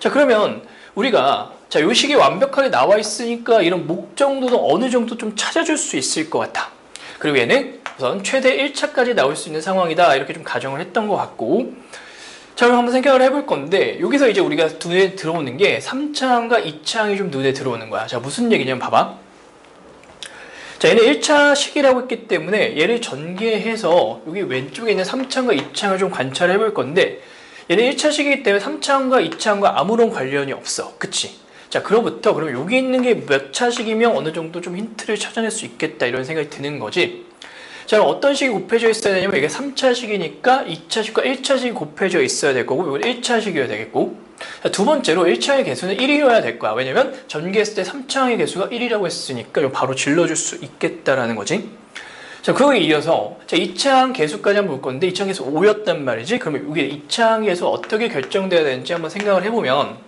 자, 그러면 우리가 자, 요 식이 완벽하게 나와 있으니까 이런 목 정도도 어느 정도 좀 찾아줄 수 있을 것 같아. 그리고 얘는 우선 최대 1차까지 나올 수 있는 상황이다. 이렇게 좀 가정을 했던 것 같고. 자, 그럼 한번 생각을 해볼 건데, 여기서 이제 우리가 눈에 들어오는 게 3차항과 2차항이 좀 눈에 들어오는 거야. 자, 무슨 얘기냐면 봐봐. 자, 얘는 1차 식이라고 했기 때문에 얘를 전개해서 여기 왼쪽에 있는 3차항과 2차항을 좀 관찰을 해볼 건데, 얘는 1차 식이기 때문에 3차항과 2차항과 아무런 관련이 없어. 그치? 자, 그로부터 그럼 여기 있는 게 몇 차식이면 어느 정도 좀 힌트를 찾아낼 수 있겠다 이런 생각이 드는 거지. 자, 그럼 어떤 식이 곱해져 있어야 되냐면 이게 3차식이니까 2차식과 1차식이 곱해져 있어야 될 거고 이건 1차식이어야 되겠고. 자, 두 번째로 1차의 개수는 1이어야 될 거야. 왜냐면 전개했을 때 3차의 개수가 1이라고 했으니까 이거 바로 질러줄 수 있겠다라는 거지. 자, 그거에 이어서 자, 2차항 개수까지 한번 볼 건데 2차항 개수 5였단 말이지. 그러면 이게 2차항 개수 어떻게 결정돼야 되는지 한번 생각을 해보면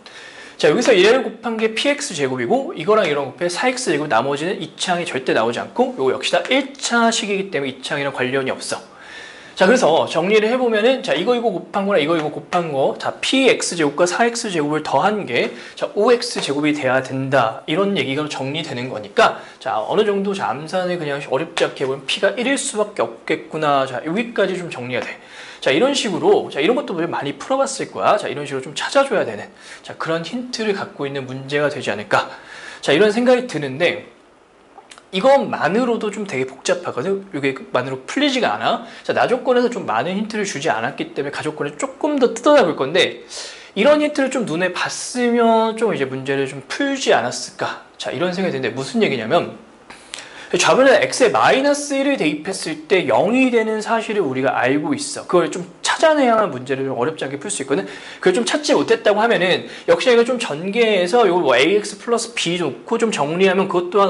자, 여기서 얘를 곱한 게 px제곱이고 이거랑 이런 곱해 4x제곱 나머지는 2차항이 절대 나오지 않고 이거 역시 다 1차식이기 때문에 2차항이랑 관련이 없어. 자, 그래서 정리를 해보면은 자, 이거 곱한 거랑 이거 곱한 거 자, px제곱과 4x제곱을 더한 게 자, 5x제곱이 돼야 된다. 이런 얘기가 정리되는 거니까 자, 어느 정도 자, 암산을 그냥 어렵지 않게 해보면 p가 1일 수밖에 없겠구나. 자, 여기까지 좀 정리가 돼. 자, 이런 식으로 자, 이런 것도 많이 풀어봤을 거야. 자, 이런 식으로 좀 찾아줘야 되는 자, 그런 힌트를 갖고 있는 문제가 되지 않을까. 자, 이런 생각이 드는데 이것만으로도 좀 되게 복잡하거든. 이게 만으로 풀리지가 않아. 자, 나조건에서 좀 많은 힌트를 주지 않았기 때문에 가조건을 조금 더 뜯어나볼 건데 이런 힌트를 좀 눈에 봤으면 좀 이제 문제를 좀 풀지 않았을까. 자, 이런 생각이 드는데 무슨 얘기냐면 좌변에 x에 마이너스 1을 대입했을 때 0이 되는 사실을 우리가 알고 있어. 그걸 좀 찾아내야만 문제를 좀 어렵지 않게 풀 수 있거든. 그걸 좀 찾지 못했다고 하면은 역시 이거 좀 전개해서 이거 뭐 ax 플러스 b 놓고 좀 정리하면 그것 또한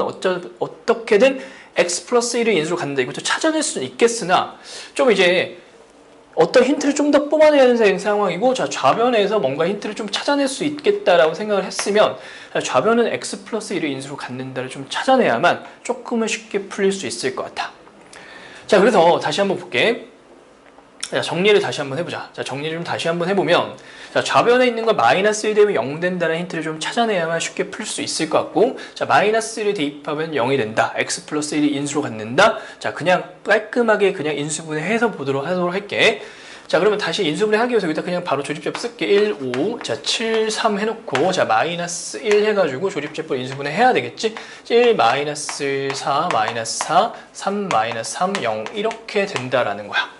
어떻게든 x 플러스 1을 인수로 갖는다. 이것도 찾아낼 수는 있겠으나 좀 이제 어떤 힌트를 좀 더 뽑아내야 되는 상황이고 자, 좌변에서 뭔가 힌트를 좀 찾아낼 수 있겠다라고 생각을 했으면 자, 좌변은 x 플러스 1을 인수로 갖는다를 좀 찾아내야만 조금은 쉽게 풀릴 수 있을 것 같아. 자, 그래서 다시 한번 볼게. 자, 정리를 다시 한번 해보자. 자, 정리를 좀 다시 한번 해보면 자, 좌변에 있는 거 마이너스 1 되면 0 된다는 힌트를 좀 찾아내야만 쉽게 풀 수 있을 것 같고 자, 마이너스 1을 대입하면 0이 된다. x 플러스 1이 인수로 갖는다. 자, 그냥 깔끔하게 그냥 인수분해 해서 보도록 하도록 할게. 자, 그러면 다시 인수분해 하기 위해서 여기다 그냥 바로 조립제법 쓸게. 1, 5, 자, 7, 3 해놓고 자, 마이너스 1 해가지고 조립제법 인수분해 해야 되겠지? 1, 마이너스 4, 마이너스 4, 3, 마이너스 3, 0 이렇게 된다라는 거야.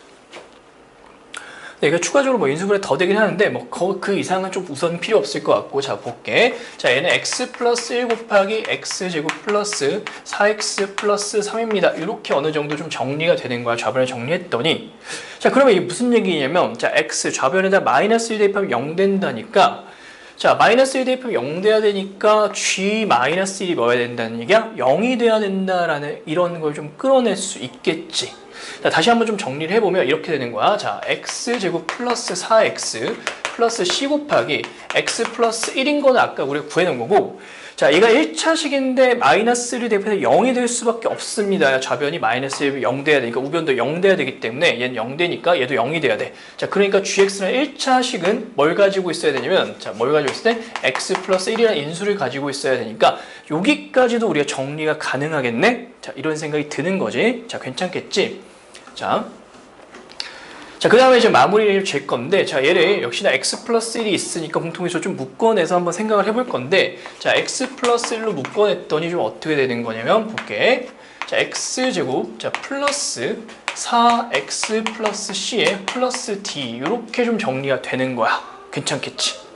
네, 이거 추가적으로 뭐 인수분해 더 되긴 하는데 뭐 그 이상은 좀 우선 필요 없을 것 같고 자, 볼게. 자, 얘는 x 플러스 1 곱하기 x제곱 플러스 4x 플러스 3입니다. 이렇게 어느 정도 좀 정리가 되는 거야. 좌변을 정리했더니 자, 그러면 이게 무슨 얘기냐면 자, x 좌변에다 마이너스 1 대입하면 0 된다니까 자, 마이너스 1 대입하면 0 돼야 되니까 g 마이너스 1이 뭐야 된다는 얘기야? 0이 돼야 된다라는 이런 걸 좀 끌어낼 수 있겠지. 자, 다시 한번 좀 정리를 해보면 이렇게 되는 거야. 자, x제곱 플러스 4x 플러스 c 곱하기 x 플러스 1인 거는 아까 우리가 구해놓은 거고 자, 얘가 1차식인데 마이너스를 대입해서 0이 될 수밖에 없습니다. 좌변이 마이너스 0 돼야 되니까 우변도 0 돼야 되기 때문에 얘는 0 되니까 얘도 0이 돼야 돼. 자, 그러니까 gx는 1차식은 뭘 가지고 있어야 되냐면, 자, 뭘 가지고 있을 때 x 플러스 1이라는 인수를 가지고 있어야 되니까 여기까지도 우리가 정리가 가능하겠네? 자, 이런 생각이 드는 거지. 자, 괜찮겠지? 자, 그 다음에 이제 마무리를 잴 건데, 자, 얘를 역시나 x 플러스 1이 있으니까 공통에서 좀 묶어내서 한번 생각을 해볼 건데, 자, x 플러스 1로 묶어냈더니 좀 어떻게 되는 거냐면, 볼게. 자, x제곱, 자, 플러스 4x 플러스 c에 플러스 d, 이렇게 좀 정리가 되는 거야. 괜찮겠지?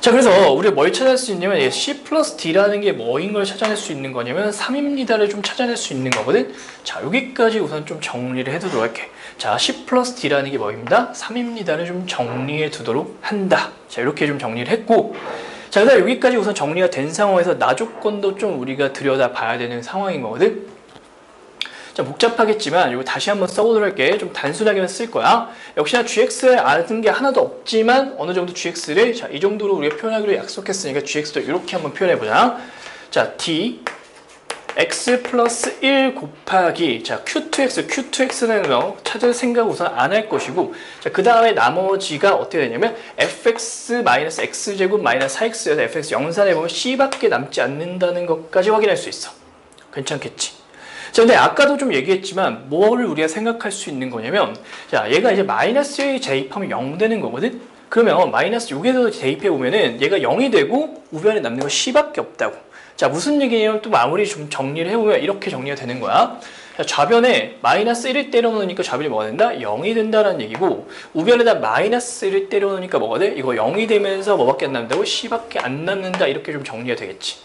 자, 그래서 우리가 뭘 찾아낼 수 있냐면, c 플러스 d라는 게 뭐인 걸 찾아낼 수 있는 거냐면 3입니다를 좀 찾아낼 수 있는 거거든. 자, 여기까지 우선 좀 정리를 해두도록 할게. 자, c 플러스 d라는 게 뭐입니다? 3입니다를 좀 정리해 두도록 한다. 자, 이렇게 좀 정리를 했고, 자, 그다음 여기까지 우선 정리가 된 상황에서 나 조건도 좀 우리가 들여다 봐야 되는 상황인 거거든. 자, 복잡하겠지만 이거 다시 한번 써보도록 할게. 좀 단순하게만 쓸 거야. 역시나 gx를 아는 게 하나도 없지만 어느 정도 gx를, 자, 이 정도로 우리가 표현하기로 약속했으니까 gx도 이렇게 한번 표현해보자. 자, d x 플러스 1 곱하기, 자, q2x는 찾을 생각 우선 안 할 것이고, 자, 그 다음에 나머지가 어떻게 되냐면 fx 마이너스 x제곱 마이너스 4x여서 fx 영산해보면 c밖에 남지 않는다는 것까지 확인할 수 있어. 괜찮겠지? 자, 근데 아까도 좀 얘기했지만 뭘 우리가 생각할 수 있는 거냐면, 자, 얘가 이제 마이너스에 대입하면 0 되는 거거든? 그러면 마이너스 여기에서 대입해 보면은 얘가 0이 되고 우변에 남는 건 c밖에 없다고. 자, 무슨 얘기냐면 또 마무리 좀 정리를 해보면 이렇게 정리가 되는 거야. 자, 좌변에 마이너스 1을 때려놓으니까 좌변이 뭐가 된다? 0이 된다는 얘기고, 우변에다 마이너스 1을 때려놓으니까 뭐가 돼? 이거 0이 되면서 뭐밖에 안 남는다고? c밖에 안 남는다. 이렇게 좀 정리가 되겠지.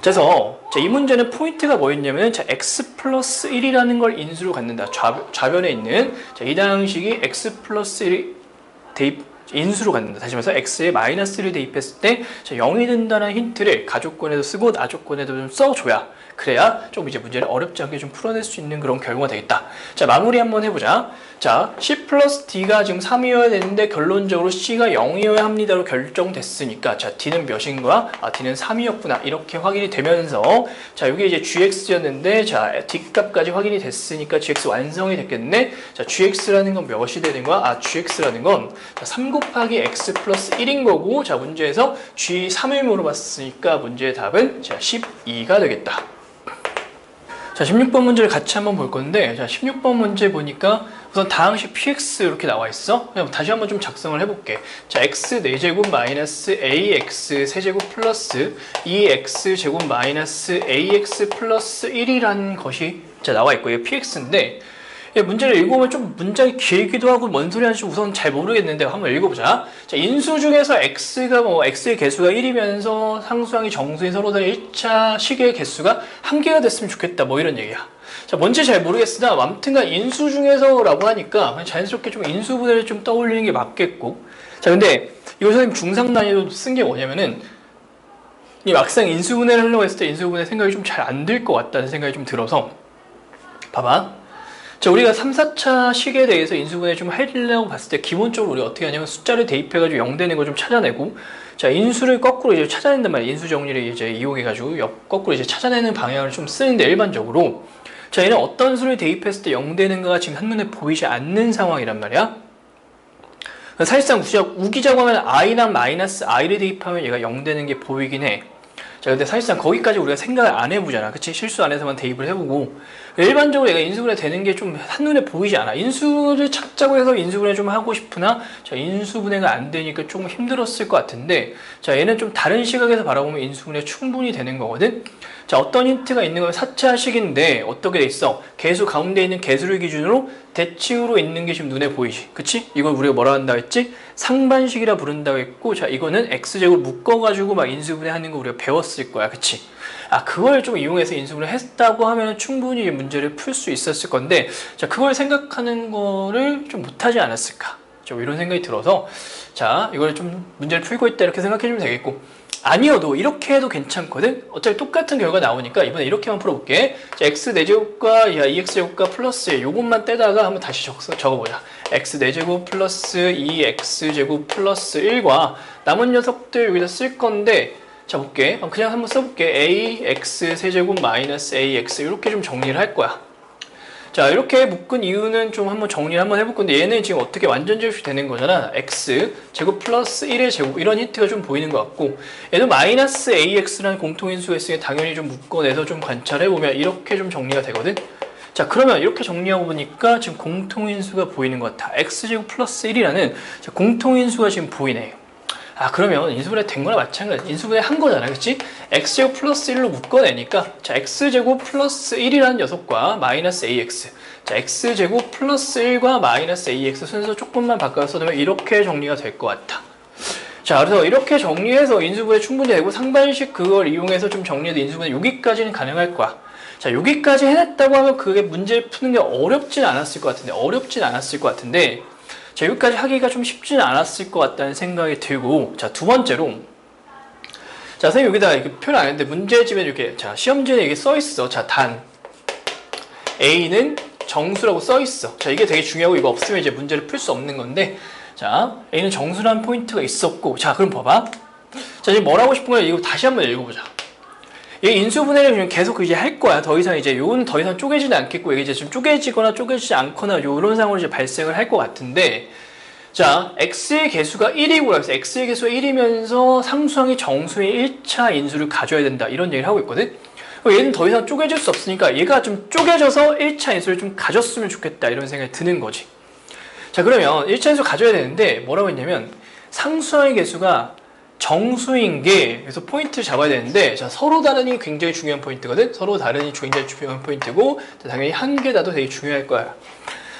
그래서 자, 이 문제는 포인트가 뭐였냐면, 자, x 플러스 1이라는 걸 인수로 갖는다. 좌변에 있는, 자, 이 방식이 x 플러스 1이 대입 인수로 갖는다. 다시 말해서 x에 마이너스를 대입했을 때, 자, 0이 된다는 힌트를 가조건에도 쓰고 나조건에도 좀 써줘야, 그래야 좀 이제 문제를 어렵지 않게 좀 풀어낼 수 있는 그런 결과가 되겠다. 자, 마무리 한번 해보자. 자, c 플러스 d가 지금 3이어야 되는데 결론적으로 c가 0이어야 합니다로 결정됐으니까, 자, d는 몇인 거야? 아, d는 3이었구나. 이렇게 확인이 되면서, 자, 여기 이제 gx였는데, 자, d 값까지 확인이 됐으니까 gx 완성이 됐겠네. 자, gx라는 건 몇이 되는 거야? 아, gx라는 건, 자, 3 곱하기 x 플러스 1인 거고, 자, 문제에서 g3을 물어봤으니까 문제의 답은, 자, 12가 되겠다. 자, 16번 문제를 같이 한번 볼 건데, 자, 16번 문제 보니까 우선 다항식 px 이렇게 나와 있어. 그냥 다시 한번 좀 작성을 해볼게. 자, x 4제곱 마이너스 ax 세제곱 플러스 2x 제곱 마이너스 ax 플러스 1이라는 것이 자, 나와 있고, 이게 px인데, 문제를 읽어보면 좀 문장이 길기도 하고 뭔 소리 하는지 우선 잘 모르겠는데 한번 읽어보자. 자, 인수 중에서 x가 x의 개수가 1이면서 상수항이 정수인 서로 다른 1차 식의 개수가 1개가 됐으면 좋겠다. 뭐 이런 얘기야. 자, 뭔지 잘 모르겠으나 아무튼간 인수 중에서라고 하니까 자연스럽게 좀 인수분해를 좀 떠올리는 게 맞겠고. 자, 근데 이거 선생님 중상 난이도 쓴 게 뭐냐면은, 이 막상 인수분해를 하려고 했을 때 인수분해 생각이 좀 잘 안 들 것 같다는 생각이 좀 들어서, 봐봐. 자, 우리가 3, 4차 식에 대해서 인수분해 좀 하려고 봤을 때 기본적으로 우리가 어떻게 하냐면 숫자를 대입해가지고 0 되는 거 좀 찾아내고, 자, 인수를 거꾸로 이제 찾아낸단 말이야. 인수 정리를 이제 이용해가지고 거꾸로 이제 찾아내는 방향을 좀 쓰는데, 일반적으로 자, 얘는 어떤 수를 대입했을 때 0 되는 거가 지금 한눈에 보이지 않는 상황이란 말이야. 사실상 우기자고 하면 i랑 마이너스 i를 대입하면 얘가 0 되는 게 보이긴 해. 자, 근데 사실상 거기까지 우리가 생각을 안 해보잖아. 그치? 실수 안에서만 대입을 해보고. 일반적으로 얘가 인수분해 되는 게 좀 한눈에 보이지 않아. 인수를 찾자고 해서 인수분해 좀 하고 싶으나, 자, 인수분해가 안 되니까 조금 힘들었을 것 같은데, 자, 얘는 좀 다른 시각에서 바라보면 인수분해 충분히 되는 거거든? 자, 어떤 힌트가 있는 거면 4차식인데 어떻게 돼 있어? 개수 가운데 있는 개수를 기준으로 대칭으로 있는 게 지금 눈에 보이지? 그치? 이걸 우리가 뭐라 한다고 했지? 상반식이라 부른다고 했고, 자, 이거는 x제곱 묶어가지고 막 인수분해 하는 거 우리가 배웠을 거야. 그치? 아, 그걸 좀 이용해서 인수분해 했다고 하면 충분히 문제를 풀 수 있었을 건데, 자, 그걸 생각하는 거를 좀 못하지 않았을까? 좀 이런 생각이 들어서, 자, 이걸 좀 문제를 풀고 있다 이렇게 생각해주면 되겠고, 아니어도 이렇게 해도 괜찮거든? 어차피 똑같은 결과 나오니까 이번에 이렇게만 풀어볼게. 자, x 4제곱과 2x제곱과 플러스 요것만 떼다가 한번 다시 적어보자. x 4제곱 플러스 2x제곱 플러스 1과 남은 녀석들 여기다 쓸 건데, 자, 볼게. 그냥 한번 써볼게. ax 세제곱 마이너스 ax 이렇게 좀 정리를 할 거야. 자, 이렇게 묶은 이유는 좀 한번 정리를 한번 해볼 건데, 얘는 지금 어떻게 완전 제곱이 되는 거잖아. x 제곱 플러스 1의 제곱, 이런 힌트가 좀 보이는 것 같고, 얘도 마이너스 ax라는 공통인수가 있으니까 당연히 좀 묶어내서 좀 관찰해보면 이렇게 좀 정리가 되거든. 자, 그러면 이렇게 정리하고 보니까 지금 공통인수가 보이는 것 같아. x제곱 플러스 1이라는 공통인수가 지금 보이네. 아, 그러면 인수분해 된 거나 마찬가지. 인수분해 한 거잖아, 그치? x제곱 플러스 1로 묶어내니까, 자, x제곱 플러스 1이라는 녀석과 마이너스 ax. 자, x제곱 플러스 1과 마이너스 ax 순서 조금만 바꿔서 써두면 이렇게 정리가 될 것 같아. 자, 그래서 이렇게 정리해서 인수분해 충분히 되고, 상반식 그걸 이용해서 좀 정리해도 인수분해 여기까지는 가능할 거야. 자, 여기까지 해냈다고 하면 그게 문제 푸는 게 어렵진 않았을 것 같은데, 자, 여기까지 하기가 좀 쉽지는 않았을 것 같다는 생각이 들고, 자, 두 번째로, 자, 선생님 여기다 이렇게 표현 안 했는데, 문제집에 이렇게, 자, 시험지에 이게 써있어. 자, 단, A는 정수라고 써있어. 자, 이게 되게 중요하고, 이거 없으면 이제 문제를 풀 수 없는 건데, 자, A는 정수라는 포인트가 있었고, 자, 그럼 봐봐. 자, 지금 뭐라고 싶은 거야? 이거 다시 한번 읽어보자. 이 인수분해를 그냥 계속 이제 할 거야. 더 이상 이제 요는 더 이상 쪼개지는 않겠고, 이게 이제 좀 쪼개지거나 쪼개지지 않거나 요런 상황으로 이제 발생을 할 것 같은데, 자, x의 개수가 1이고, 그래서 x의 개수가 1이면서 상수항이 정수의 1차 인수를 가져야 된다. 이런 얘기를 하고 있거든. 얘는 더 이상 쪼개질 수 없으니까 얘가 좀 쪼개져서 1차 인수를 좀 가졌으면 좋겠다. 이런 생각이 드는 거지. 자, 그러면 1차 인수 가져야 되는데 뭐라고 했냐면 상수항의 개수가 정수인 게, 그래서 포인트를 잡아야 되는데, 자, 서로 다른이 굉장히 중요한 포인트거든. 서로 다른이 굉장히 중요한 포인트고, 당연히 한 개다도 되게 중요할 거야.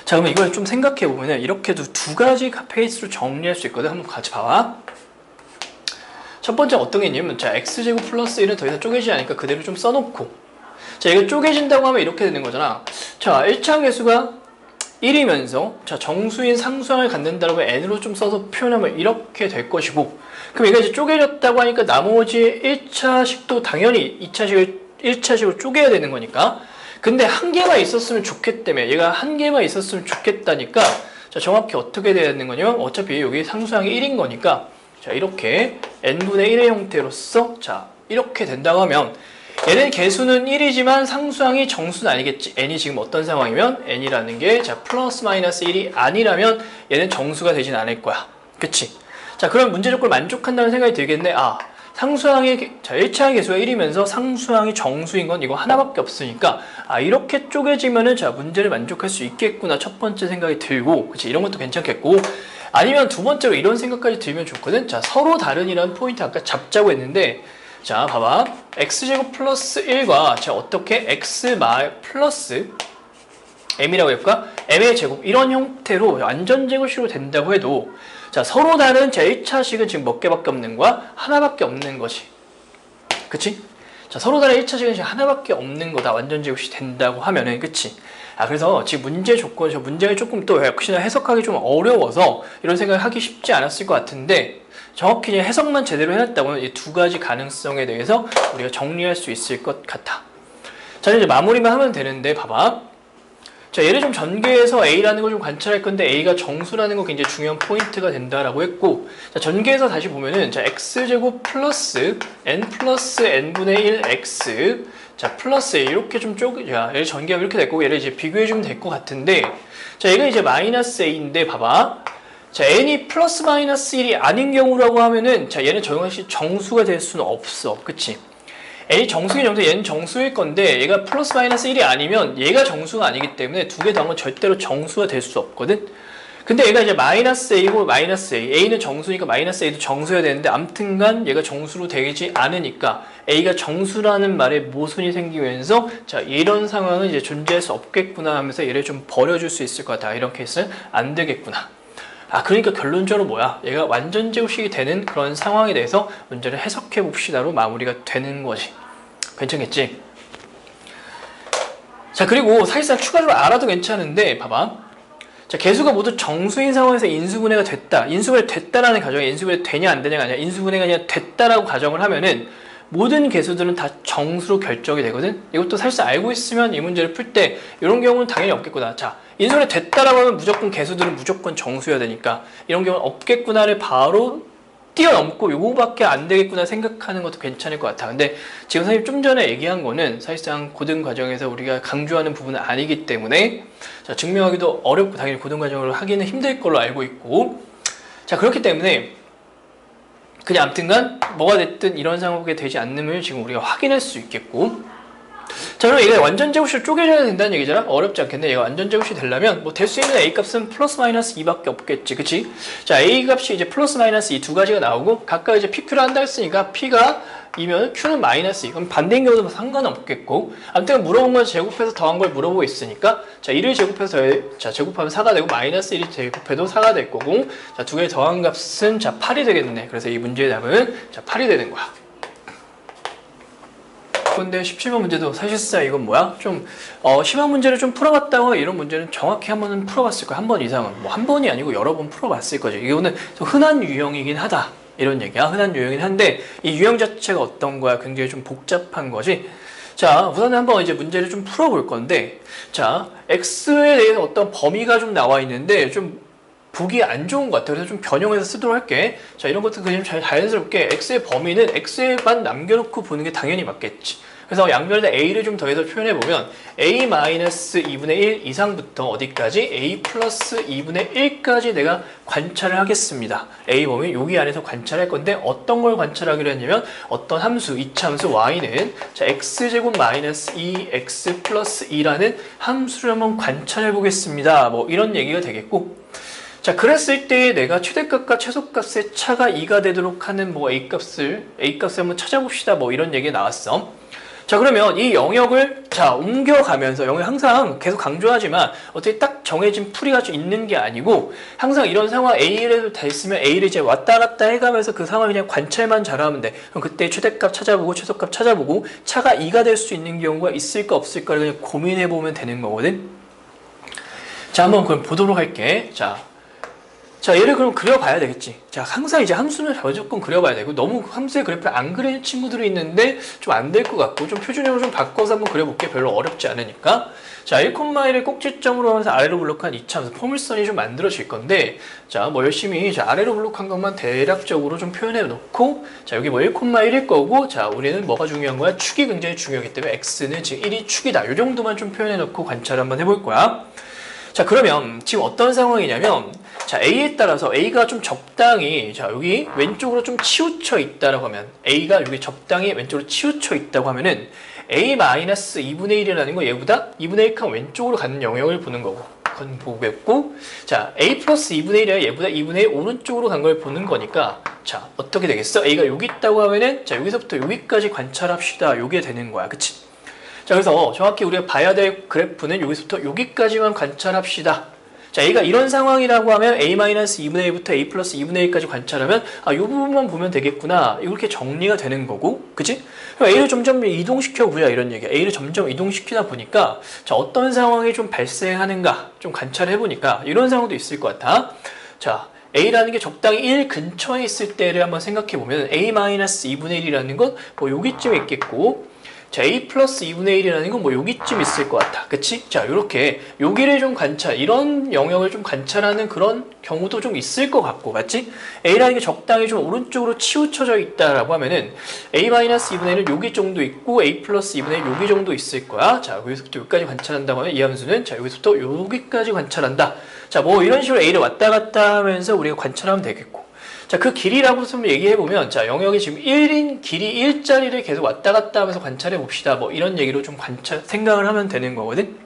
자, 그러면 이걸 좀 생각해 보면은 이렇게도 두 가지 페이스로 정리할 수 있거든. 한번 같이 봐봐. 첫 번째 어떤 게 있냐면, 자, x제곱 플러스 1은 더 이상 쪼개지지 않으니까 그대로 좀 써놓고, 자, 이거 쪼개진다고 하면 이렇게 되는 거잖아. 자, 1차 개수가 1이면서, 자, 정수인 상수항을 갖는다라고 n으로 좀 써서 표현하면 이렇게 될 것이고, 그럼 얘가 이제 쪼개졌다고 하니까 나머지 1차식도 당연히 1차식으로 쪼개야 되는 거니까. 근데 한 개만 있었으면 좋겠다며. 얘가 한 개만 있었으면 좋겠다니까. 자, 정확히 어떻게 돼야 되는 거냐면, 어차피 여기 상수항이 1인 거니까, 자, 이렇게 n분의 1의 형태로서, 자, 이렇게 된다고 하면, 얘는 개수는 1이지만 상수항이 정수는 아니겠지. n이 지금 어떤 상황이면, n이라는 게, 자, 플러스 마이너스 1이 아니라면 얘는 정수가 되진 않을 거야. 그치? 자, 그럼 문제 조건을 만족한다는 생각이 들겠네. 아, 상수항의, 자, 1차의 개수가 1이면서 상수항이 정수인 건 이거 하나밖에 없으니까, 아, 이렇게 쪼개지면은, 자, 문제를 만족할 수 있겠구나. 첫 번째 생각이 들고, 그치? 이런 것도 괜찮겠고, 아니면 두 번째로 이런 생각까지 들면 좋거든. 자, 서로 다른이라는 포인트 아까 잡자고 했는데, 자, 봐봐. x제곱 플러스 1과, 자, 어떻게 x 플러스 m이라고 해볼까? m의 제곱, 이런 형태로 완전제곱식으로 된다고 해도, 자, 서로 다른 제 1차식은 지금 몇 개밖에 없는 거야? 하나밖에 없는 거지. 그치? 자, 서로 다른 1차식은 지금 하나밖에 없는 거다. 완전제곱식 된다고 하면은, 그치? 아, 그래서 지금 문제 조건, 저 문제가 조금 또 역시나 해석하기 좀 어려워서 이런 생각을 하기 쉽지 않았을 것 같은데, 정확히 그냥 해석만 제대로 해놨다면 이 두 가지 가능성에 대해서 우리가 정리할 수 있을 것 같아. 자, 이제 마무리만 하면 되는데, 봐봐. 자, 얘를 좀 전개해서 A라는 걸 좀 관찰할 건데, A가 정수라는 거 굉장히 중요한 포인트가 된다라고 했고, 자, 전개해서 다시 보면은, 자, x제곱 플러스 n분의 1 x, 자, 플러스 이렇게 좀 자, 얘를 전개하면 이렇게 됐고, 얘를 이제 비교해주면 될 것 같은데, 자, 얘가 이제 마이너스 a인데, 봐봐. 자, n이 플러스 마이너스 1이 아닌 경우라고 하면은, 자, 얘는 정확히 정수가 될 수는 없어. 그치? n이 정수인 정도 얘는 정수일 건데, 얘가 플러스 마이너스 1이 아니면 얘가 정수가 아니기 때문에 두 개 더하면 절대로 정수가 될 수 없거든? 근데 얘가 이제 마이너스 a고 마이너스 a, a는 정수니까 마이너스 a도 정수여야 되는데, 암튼간 얘가 정수로 되지 않으니까 a가 정수라는 말에 모순이 생기면서, 자, 이런 상황은 이제 존재할 수 없겠구나 하면서 얘를 좀 버려줄 수 있을 것 같아. 이런 케이스는 안 되겠구나. 아, 그러니까 결론적으로 뭐야? 얘가 완전 제곱식이 되는 그런 상황에 대해서 문제를 해석해 봅시다로 마무리가 되는 거지. 괜찮겠지? 자, 그리고 사실상 추가로 알아도 괜찮은데, 봐봐. 자, 개수가 모두 정수인 상황에서 인수분해가 됐다. 인수분해 됐다라는 가정이 인수분해 되냐 안 되냐가 아니라 인수분해가 그냥 됐다라고 가정을 하면은 모든 개수들은 다 정수로 결정이 되거든? 이것도 사실상 알고 있으면 이 문제를 풀 때 이런 경우는 당연히 없겠구나. 자, 인수분해 됐다라고 하면 무조건 개수들은 무조건 정수여야 되니까 이런 경우는 없겠구나를 바로 뛰어넘고 요거밖에 안 되겠구나 생각하는 것도 괜찮을 것 같아. 근데 지금 선생님 좀 전에 얘기한 거는 사실상 고등 과정에서 우리가 강조하는 부분은 아니기 때문에 자, 증명하기도 어렵고 당연히 고등 과정으로 하기는 힘들 걸로 알고 있고, 자, 그렇기 때문에 그냥 아무튼간 뭐가 됐든 이런 상황이 되지 않음을 지금 우리가 확인할 수 있겠고, 자, 그럼 이게 완전 제곱식으로 쪼개져야 된다는 얘기잖아? 어렵지 않겠네. 얘가 완전 제곱식이 되려면 뭐 될 수 있는 A 값은 플러스 마이너스 2밖에 없겠지, 그치? 자, A 값이 이제 플러스 마이너스 2 두 가지가 나오고 각각 이제 PQ를 한다 했으니까 P가 2면 Q는 마이너스 2. 그럼 반대인 경우도 상관없겠고, 아무튼 물어본 건 제곱해서 더한 걸 물어보고 있으니까 자, 1을 제곱해서 자, 제곱하면 4가 되고 마이너스 1이 제곱해도 4가 될 거고, 자, 두 개의 더한 값은 자, 8이 되겠네. 그래서 이 문제의 답은 자, 8이 되는 거야. 근데 17번 문제도 사실상 이건 뭐야? 좀 심한 문제를 좀 풀어봤다고 이런 문제는 정확히 한 번은 풀어봤을 거야. 한 번 이상은. 뭐 한 번이 아니고 여러 번 풀어봤을 거지. 이거는 좀 흔한 유형이긴 하다. 이런 얘기야. 흔한 유형이긴 한데 이 유형 자체가 어떤 거야? 굉장히 좀 복잡한 거지. 자, 우선은 한번 이제 문제를 좀 풀어볼 건데, 자, X에 대해서 어떤 범위가 좀 나와 있는데 좀 보기 안 좋은 것 같아. 그래서 좀 변형해서 쓰도록 할게. 자, 이런 것도 그냥 자연스럽게 X의 범위는 X에만 남겨놓고 보는 게 당연히 맞겠지. 그래서 양변에다 A를 좀 더해서 표현해보면 A-2분의 1 이상부터 어디까지? A 플러스 2분의 1까지 내가 관찰을 하겠습니다. A 범위 여기 안에서 관찰할 건데 어떤 걸 관찰하기로 했냐면 어떤 함수, 이차함수 Y는 자, X제곱 마이너스 2X 플러스 2라는 함수를 한번 관찰해 보겠습니다. 뭐 이런 얘기가 되겠고, 자, 그랬을 때 내가 최대값과 최소값의 차가 2가 되도록 하는 뭐 A값을 한번 찾아봅시다. 뭐 이런 얘기가 나왔어. 자, 그러면 이 영역을 자, 옮겨가면서 영역 항상 계속 강조하지만 어떻게 딱 정해진 풀이가 좀 있는 게 아니고 항상 이런 상황 A를 다 있으면 A를 이제 왔다 갔다 해가면서 그 상황을 그냥 관찰만 잘하면 돼. 그럼 그때 최대값 찾아보고 최소값 찾아보고 차가 2가 될 수 있는 경우가 있을까 없을까를 그냥 고민해 보면 되는 거거든. 자, 한번 그럼 보도록 할게. 자, 얘를 그럼 그려봐야 되겠지. 자, 항상 이제 함수는 무조건 그려봐야 되고, 너무 함수의 그래프를 안 그리는 친구들이 있는데 좀 안 될 것 같고, 좀 표준형으로 좀 바꿔서 한번 그려볼게. 별로 어렵지 않으니까. 자, 1,1을 꼭지점으로 하면서 아래로 블록한 이차함수 포물선이 좀 만들어질 건데, 자, 뭐 열심히 자, 아래로 블록한 것만 대략적으로 좀 표현해 놓고, 자, 여기 뭐 1,1일 거고, 자, 우리는 뭐가 중요한 거야? 축이 굉장히 중요하기 때문에 x는 지금 1이 축이다. 이 정도만 좀 표현해 놓고 관찰 한번 해볼 거야. 자, 그러면 지금 어떤 상황이냐면, 자, A에 따라서 A가 좀 적당히, 자, 여기 왼쪽으로 좀 치우쳐 있다라고 하면, A가 여기 적당히 왼쪽으로 치우쳐 있다고 하면은, A-2분의 1이라는 거 얘보다 2분의 1칸 왼쪽으로 가는 영역을 보는 거고, 그건 보겠고, 자, A 플러스 2분의 1이 얘보다 2분의 1 오른쪽으로 간 걸 보는 거니까, 자, 어떻게 되겠어? A가 여기 있다고 하면은, 자, 여기서부터 여기까지 관찰합시다. 요게 되는 거야. 그치? 자, 그래서 정확히 우리가 봐야 될 그래프는 여기서부터 여기까지만 관찰합시다. 자, A가 이런 상황이라고 하면 A-2분의 1부터 A 플러스 2분의 1까지 관찰하면 아, 이 부분만 보면 되겠구나. 이렇게 정리가 되는 거고, 그치? 그럼 A를 점점 이동시켜 보자 이런 얘기야. A를 점점 이동시키다 보니까 자, 어떤 상황이 좀 발생하는가 좀 관찰해 보니까 이런 상황도 있을 것 같아. 자, A라는 게 적당히 1 근처에 있을 때를 한번 생각해 보면 A-2분의 1이라는 건 뭐 여기쯤에 있겠고, 자, A 플러스 2분의 1이라는 건 뭐 여기쯤 있을 것 같아. 그치? 자, 요렇게 여기를 좀 관찰, 이런 영역을 좀 관찰하는 그런 경우도 좀 있을 것 같고, 맞지? A라는 게 적당히 좀 오른쪽으로 치우쳐져 있다라고 하면은 A-2분의 1은 여기 정도 있고 A 플러스 2분의 1 여기 정도 있을 거야. 자, 여기서부터 여기까지 관찰한다고 하면 이 함수는 자, 여기서부터 여기까지 관찰한다. 자, 뭐 이런 식으로 A를 왔다 갔다 하면서 우리가 관찰하면 되겠고, 자, 그 길이라고 좀 얘기해보면, 자, 영역이 지금 1인 길이 1짜리를 계속 왔다 갔다 하면서 관찰해 봅시다. 뭐 이런 얘기로 좀 생각을 하면 되는 거거든.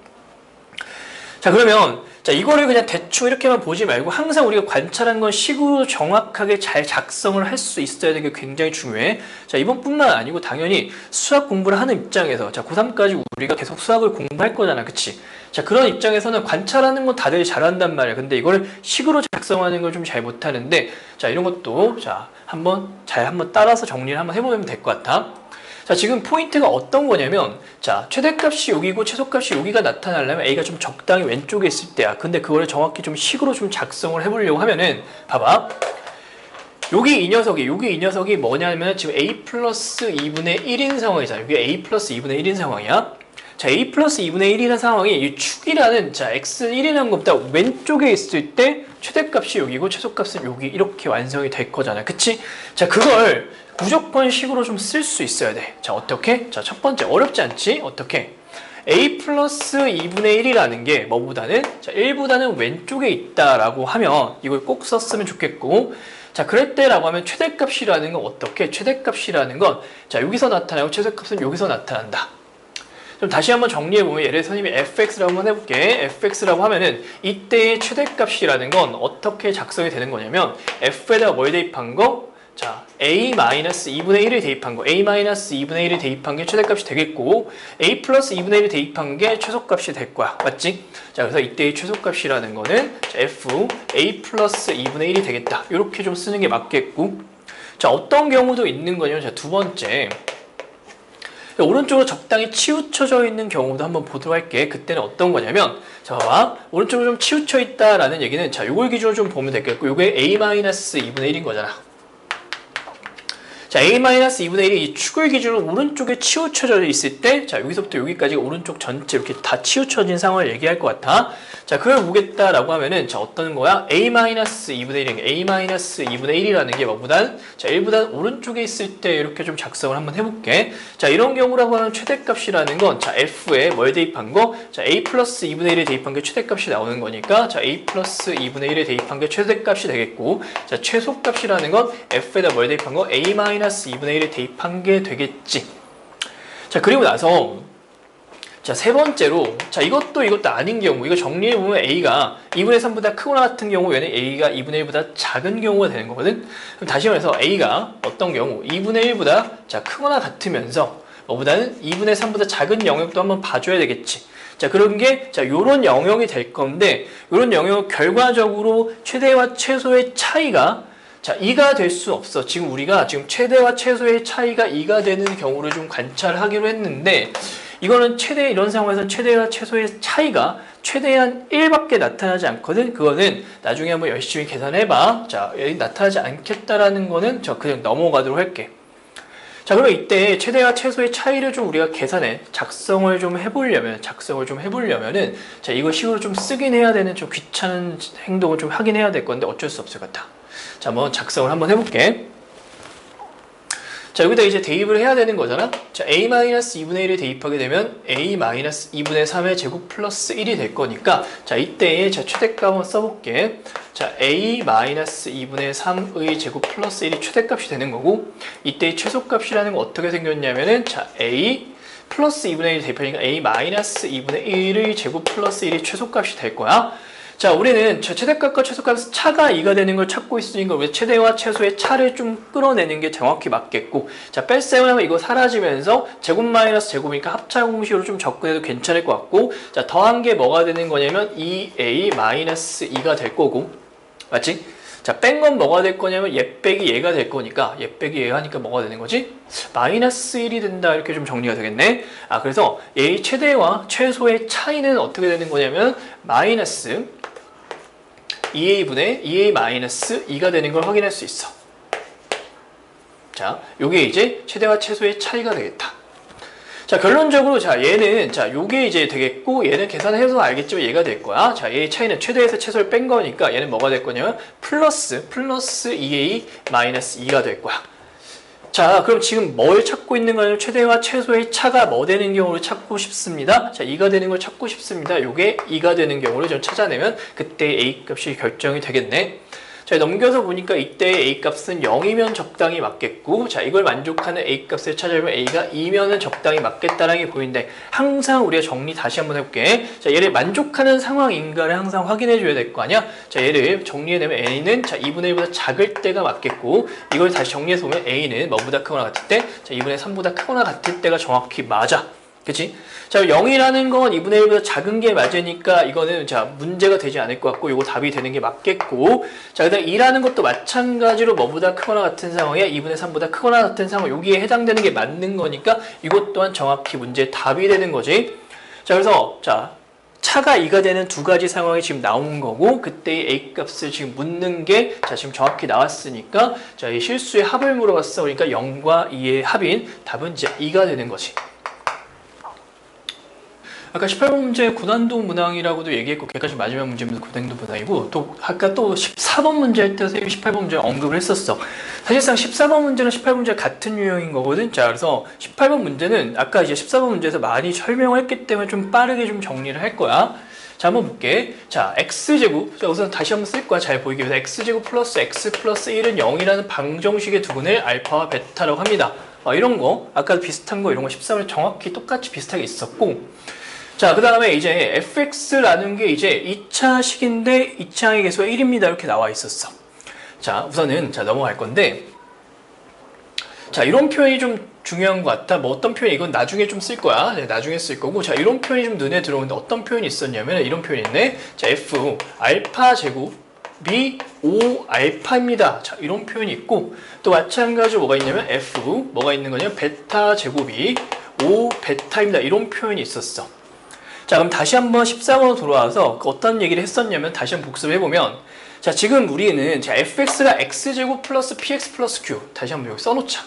자, 그러면, 자, 이거를 그냥 대충 이렇게만 보지 말고 항상 우리가 관찰한 건 식으로 정확하게 잘 작성을 할 수 있어야 되는 게 굉장히 중요해. 자, 이번뿐만 아니고 당연히 수학 공부를 하는 입장에서, 자, 고3까지 우리가 계속 수학을 공부할 거잖아. 그치? 자, 그런 입장에서는 관찰하는 건 다들 잘한단 말이야. 근데 이거를 식으로 작성하는 걸 좀 잘 못하는데, 자, 이런 것도, 자, 한번 따라서 정리를 한번 해보면 될 것 같아. 자, 지금 포인트가 어떤 거냐면, 자, 최대값이 여기고 최소값이 여기가 나타나려면 A가 좀 적당히 왼쪽에 있을 때야. 근데 그거를 정확히 좀 식으로 좀 작성을 해보려고 하면은, 봐봐. 여기 이 녀석이 뭐냐면 지금 A 플러스 2분의 1인 상황이잖아. 여기 A 플러스 2분의 1인 상황이야. 자, A 플러스 2분의 1이라는 상황이 이 축이라는, 자, X1이라는 것보다 왼쪽에 있을 때, 최대값이 여기고 최소값은 여기 이렇게 완성이 될 거잖아요. 그치? 자, 그걸 무조건 식으로 좀 쓸 수 있어야 돼. 자, 어떻게? 자, 첫 번째 어렵지 않지? 어떻게? a 플러스 2분의 1이라는 게 뭐보다는 자, 1보다는 왼쪽에 있다라고 하면 이걸 꼭 썼으면 좋겠고, 자, 그럴 때라고 하면 최대값이라는 건 어떻게? 최대값이라는 건 자, 여기서 나타나고 최소값은 여기서 나타난다. 좀 다시 한번 정리해보면, 예를 들어서 선생님이 fx라고 한번 해볼게. fx라고 하면은 이때의 최대값이라는 건 어떻게 작성이 되는 거냐면 f에다가 뭘 대입한 거? 자, a-2분의 1을 대입한 거, a-2분의 1을 대입한 게 최대값이 되겠고, a 플러스 2분의 1을 대입한 게 최소값이 될 거야. 맞지? 자, 그래서 이때의 최소값이라는 거는 자, f, a 플러스 2분의 1이 되겠다. 이렇게 좀 쓰는 게 맞겠고, 자, 어떤 경우도 있는 거냐면, 자, 두 번째. 오른쪽으로 적당히 치우쳐져 있는 경우도 한번 보도록 할게. 그때는 어떤 거냐면, 자, 봐봐. 오른쪽으로 좀 치우쳐 있다라는 얘기는, 자, 요걸 기준으로 좀 보면 되겠고, 요게 a-2분의 1인 거잖아. 자, a-2분의 1이 이 축을 기준으로 오른쪽에 치우쳐져 있을 때, 자, 여기서부터 여기까지 오른쪽 전체 이렇게 다 치우쳐진 상황을 얘기할 것 같아. 자, 그걸 보겠다라고 하면은, 자, 어떤 거야? a-2분의 1, a-2분의 1이라는 게 뭐보단, 자, 1보단 오른쪽에 있을 때 이렇게 좀 작성을 한번 해볼게. 자, 이런 경우라고 하면 최대값이라는 건, 자, f에 뭘 대입한 거? 자, a 플러스 2분의 1에 대입한 게 최대값이 나오는 거니까, 자, a 플러스 2분의 1에 대입한 게 최대값이 되겠고, 자, 최소값이라는 건 f에다 뭘 대입한 거? a-2분의 1을 대입한 게 되겠지. 자, 그리고 나서 자, 세 번째로, 자, 이것도 아닌 경우, 이거 정리해보면 a가 2분의 3보다 크거나 같은 경우, 얘는 a가 2분의 1보다 작은 경우가 되는 거거든. 그럼 다시 말해서 a가 어떤 경우 2분의 1보다 자, 크거나 같으면서 뭐보다는 2분의 3보다 작은 영역도 한번 봐줘야 되겠지. 자, 그런 게, 자, 요런 영역이 될 건데, 요런 영역 결과적으로 최대와 최소의 차이가 자, 2가 될 수 없어. 지금 우리가 지금 최대와 최소의 차이가 2가 되는 경우를 좀 관찰하기로 했는데, 이거는 이런 상황에서는 최대와 최소의 차이가 최대한 1밖에 나타나지 않거든. 그거는 나중에 한번 열심히 계산해봐. 자, 여기 나타나지 않겠다라는 거는 저 그냥 넘어가도록 할게. 자, 그럼 이때 최대와 최소의 차이를 좀 우리가 작성을 좀 해보려면은, 자, 이거 식으로 좀 쓰긴 해야 되는 좀 귀찮은 행동을 좀 하긴 해야 될 건데 어쩔 수 없을 것 같아. 자, 한번 작성을 한번 해볼게. 자, 여기다 이제 대입을 해야 되는 거잖아. 자, a-2분의 1을 대입하게 되면 a-2분의 3의 제곱 플러스 1이 될 거니까, 자, 이때의 자, 최대값 한번 써볼게. 자, a-2분의 3의 제곱 플러스 1이 최대값이 되는 거고, 이때의 최소값이라는 건 어떻게 생겼냐면은, 자, a 플러스 2분의 1을 대입하니까 a-2분의 1의 제곱 플러스 1이 최소값이 될 거야. 자, 우리는 최대값과 최소값에서 차가 2가 되는 걸 찾고 있으니까 우리 최대와 최소의 차를 좀 끌어내는 게 정확히 맞겠고, 자, 뺄셈을 하면 이거 사라지면서 제곱 마이너스 제곱이니까 합차 공식으로 좀 접근해도 괜찮을 것 같고, 자, 더한 게 뭐가 되는 거냐면 2a 마이너스 2가 될 거고, 맞지? 자, 뺀 건 뭐가 될 거냐면 얘 빼기 얘가 될 거니까, 얘 빼기 얘 하니까 뭐가 되는 거지? 마이너스 1이 된다. 이렇게 좀 정리가 되겠네. 아, 그래서 얘의 최대와 최소의 차이는 어떻게 되는 거냐면 마이너스 2a 마이너스 2가 되는 걸 확인할 수 있어. 자, 요게 이제 최대와 최소의 차이가 되겠다. 자, 결론적으로, 자, 얘는, 자, 요게 이제 되겠고, 얘는 계산해서 알겠지만 얘가 될 거야. 자, 얘의 차이는 최대에서 최소를 뺀 거니까 얘는 뭐가 될 거냐면 플러스 2a 마이너스 2가 될 거야. 자, 그럼 지금 뭘 찾고 있는 거냐면 최대와 최소의 차가 뭐 되는 경우를 찾고 싶습니다. 자, 2가 되는 걸 찾고 싶습니다. 요게 2가 되는 경우를 좀 찾아내면 그때 A 값이 결정이 되겠네. 자, 넘겨서 보니까 이때 A 값은 0이면 적당히 맞겠고, 자, 이걸 만족하는 A 값을 찾아보면 A가 2면은 적당히 맞겠다라는 게 보이는데, 항상 우리가 정리 다시 한번 해볼게. 자, 얘를 만족하는 상황인가를 항상 확인해 줘야 될 거 아니야? 자, 얘를 정리해내면 A는 자, 2분의 1보다 작을 때가 맞겠고, 이걸 다시 정리해서 보면 A는 뭐보다 크거나 같을 때, 자, 2분의 3보다 크거나 같을 때가 정확히 맞아. 그치? 자, 0이라는 건 2분의 1보다 작은 게 맞으니까 이거는 자, 문제가 되지 않을 것 같고, 이거 답이 되는 게 맞겠고, 자, 그 다음 2라는 것도 마찬가지로 뭐보다 크거나 같은 상황에 2분의 3보다 크거나 같은 상황, 여기에 해당되는 게 맞는 거니까 이것 또한 정확히 문제의 답이 되는 거지. 자, 그래서 자, 차가 2가 되는 두 가지 상황이 지금 나온 거고, 그때의 A 값을 지금 묻는 게 자, 지금 정확히 나왔으니까, 자, 이 실수의 합을 물어봤어. 그러니까 0과 2의 합인 답은 이제 2가 되는 거지. 아까 18번 문제 고난도 문항이라고도 얘기했고, 걔까지 마지막 문제면서 고난도 문항이고, 또 아까 또 14번 문제 할 때 선생님이 18번 문제 언급을 했었어. 사실상 14번 문제랑 18번 문제가 같은 유형인 거거든. 자, 그래서 18번 문제는 아까 이제 14번 문제에서 많이 설명을 했기 때문에 좀 빠르게 좀 정리를 할 거야. 자, 한번 볼게. 자, x제곱. 자, 우선 다시 한번 쓸 거야. 잘 보이기 위해서. x제곱 플러스 x 플러스 1은 0이라는 방정식의 두근을 알파와 베타라고 합니다. 이런 거, 아까 비슷한 거, 이런 거 13을 정확히 똑같이 비슷하게 있었고. 자, 그 다음에 이제 fx라는 게 이제 2차 식인데 2차항의 개수가 1입니다. 이렇게 나와 있었어. 자, 우선은, 자, 넘어갈 건데. 자, 이런 표현이 좀 중요한 것 같다. 뭐 어떤 표현, 이건 나중에 좀 쓸 거야. 네, 나중에 쓸 거고. 자, 이런 표현이 좀 눈에 들어오는데 어떤 표현이 있었냐면 이런 표현이 있네. 자, f 알파 제곱이 5 알파입니다. 자, 이런 표현이 있고, 또 마찬가지로 뭐가 있냐면 f 뭐가 있는 거냐면 베타 제곱이 5 베타입니다. 이런 표현이 있었어. 자, 그럼 다시 한번 14번으로 돌아와서 어떤 얘기를 했었냐면 다시 한번 복습을 해보면, 자, 지금 우리는 자, fx가 x제곱 플러스 px 플러스 q, 다시 한번 여기 써놓자.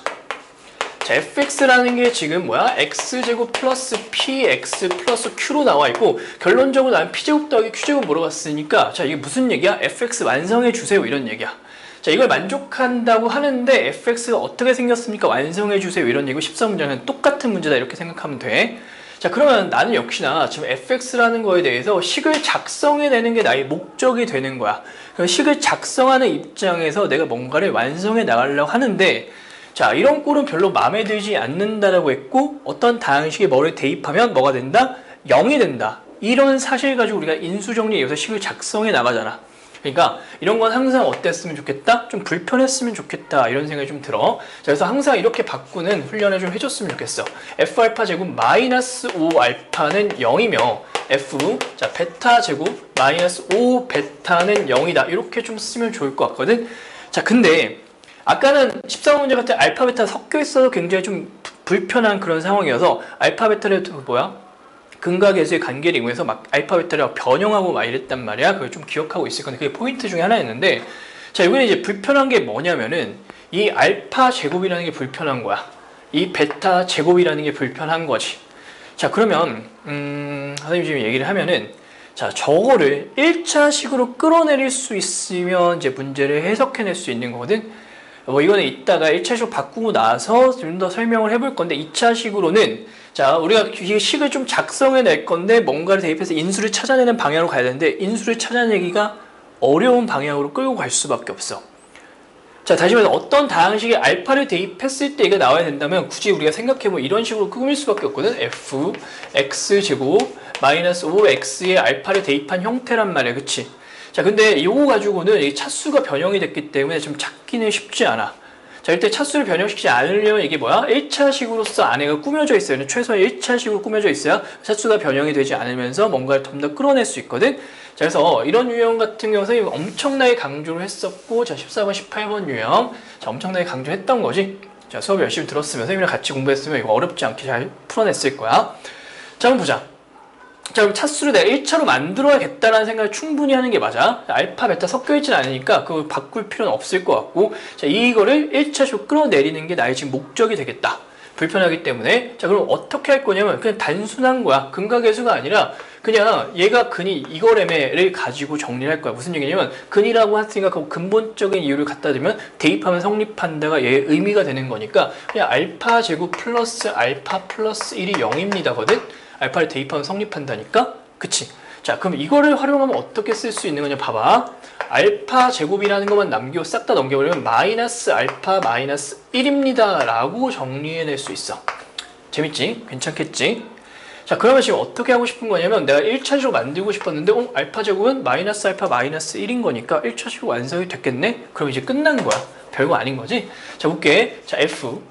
자, fx라는 게 지금 뭐야? x제곱 플러스 px 플러스 q로 나와 있고, 결론적으로 나는 p제곱 더하기 q제곱 물어봤으니까, 자, 이게 무슨 얘기야? fx 완성해 주세요, 이런 얘기야. 자, 이걸 만족한다고 하는데 fx가 어떻게 생겼습니까? 완성해 주세요, 이런 얘기고, 14문제는 똑같은 문제다, 이렇게 생각하면 돼. 자, 그러면 나는 역시나 지금 fx라는 거에 대해서 식을 작성해내는 게 나의 목적이 되는 거야. 그럼 식을 작성하는 입장에서 내가 뭔가를 완성해 나가려고 하는데, 자, 이런 꼴은 별로 마음에 들지 않는다라고 했고, 어떤 다항식에 뭐를 대입하면 뭐가 된다? 0이 된다. 이런 사실 가지고 우리가 인수정리에 의해서 식을 작성해 나가잖아. 그러니까 이런 건 항상 어땠으면 좋겠다? 좀 불편했으면 좋겠다. 이런 생각이 좀 들어. 자, 그래서 항상 이렇게 바꾸는 훈련을 좀 해줬으면 좋겠어. f알파 제곱 마이너스 5알파는 0이며 f, 자, 베타 제곱 마이너스 5 베타는 0이다. 이렇게 좀 쓰면 좋을 것 같거든. 자, 근데 아까는 14번 문제 같은 알파 베타 섞여 있어서 굉장히 좀 불편한 그런 상황이어서 알파 베타를 뭐야? 근과 계수의 관계를 이용해서 막 알파 베타를 변형하고 막 이랬단 말이야. 그걸 좀 기억하고 있을 건데 그게 포인트 중에 하나였는데, 자, 이번에 이제 불편한 게 뭐냐면은 이 알파 제곱이라는 게 불편한 거야. 이 베타 제곱이라는 게 불편한 거지. 자, 그러면 선생님이 지금 얘기를 하면은, 자, 저거를 1차식으로 끌어내릴 수 있으면 이제 문제를 해석해낼 수 있는 거거든. 뭐 이거는 이따가 1차식으로 바꾸고 나서 좀 더 설명을 해볼 건데, 2차식으로는 자, 우리가 이 식을 좀 작성해 낼 건데 뭔가를 대입해서 인수를 찾아내는 방향으로 가야 되는데, 인수를 찾아내기가 어려운 방향으로 끌고 갈 수밖에 없어. 자, 다시 말해서 어떤 다항식에 알파를 대입했을 때 이게 나와야 된다면 굳이 우리가 생각해보면 이런 식으로 꾸밀 수밖에 없거든. f x제곱 마이너스 5x에 알파를 대입한 형태란 말이야. 그치? 자, 근데 이거 가지고는 이 차수가 변형이 됐기 때문에 좀 찾기는 쉽지 않아. 자, 이때 차수를 변형시키지 않으려면 이게 뭐야? 1차식으로서 안에가 꾸며져 있어요. 최소한 1차식으로 꾸며져 있어야 차수가 변형이 되지 않으면서 뭔가를 좀 더 끌어낼 수 있거든. 자, 그래서 이런 유형 같은 경우 선생님이 엄청나게 강조를 했었고, 자, 14번, 18번 유형, 자, 엄청나게 강조했던 거지. 자, 수업 열심히 들었으면, 선생님이랑 같이 공부했으면 이거 어렵지 않게 잘 풀어냈을 거야. 자, 한번 보자. 자, 그럼 차수를 내가 1차로 만들어야겠다라는 생각을 충분히 하는 게 맞아. 알파, 베타 섞여있진 않으니까 그걸 바꿀 필요는 없을 것 같고, 자, 이거를 1차식으로 끌어내리는 게 나의 지금 목적이 되겠다. 불편하기 때문에. 자, 그럼 어떻게 할 거냐면 그냥 단순한 거야. 근과 계수가 아니라 그냥 얘가 근이 이거래매를 가지고 정리를 할 거야. 무슨 얘기냐면 근이라고 했으니까 그 근본적인 이유를 갖다 대면 대입하면 성립한다가 얘의 의미가 되는 거니까 그냥 알파 제곱 플러스 알파 플러스 1이 0입니다거든. 알파를 대입하면 성립한다니까? 그치? 자, 그럼 이거를 활용하면 어떻게 쓸 수 있는 거냐 봐봐. 알파 제곱이라는 것만 남기고 싹 다 넘겨버리면 마이너스 알파 마이너스 1입니다 라고 정리해낼 수 있어. 재밌지? 괜찮겠지? 자, 그러면 지금 어떻게 하고 싶은 거냐면 내가 1차식으로 만들고 싶었는데 알파 제곱은 마이너스 알파 마이너스 1인 거니까 1차식으로 완성이 됐겠네? 그럼 이제 끝난 거야. 별거 아닌 거지? 자, 볼게. 자, f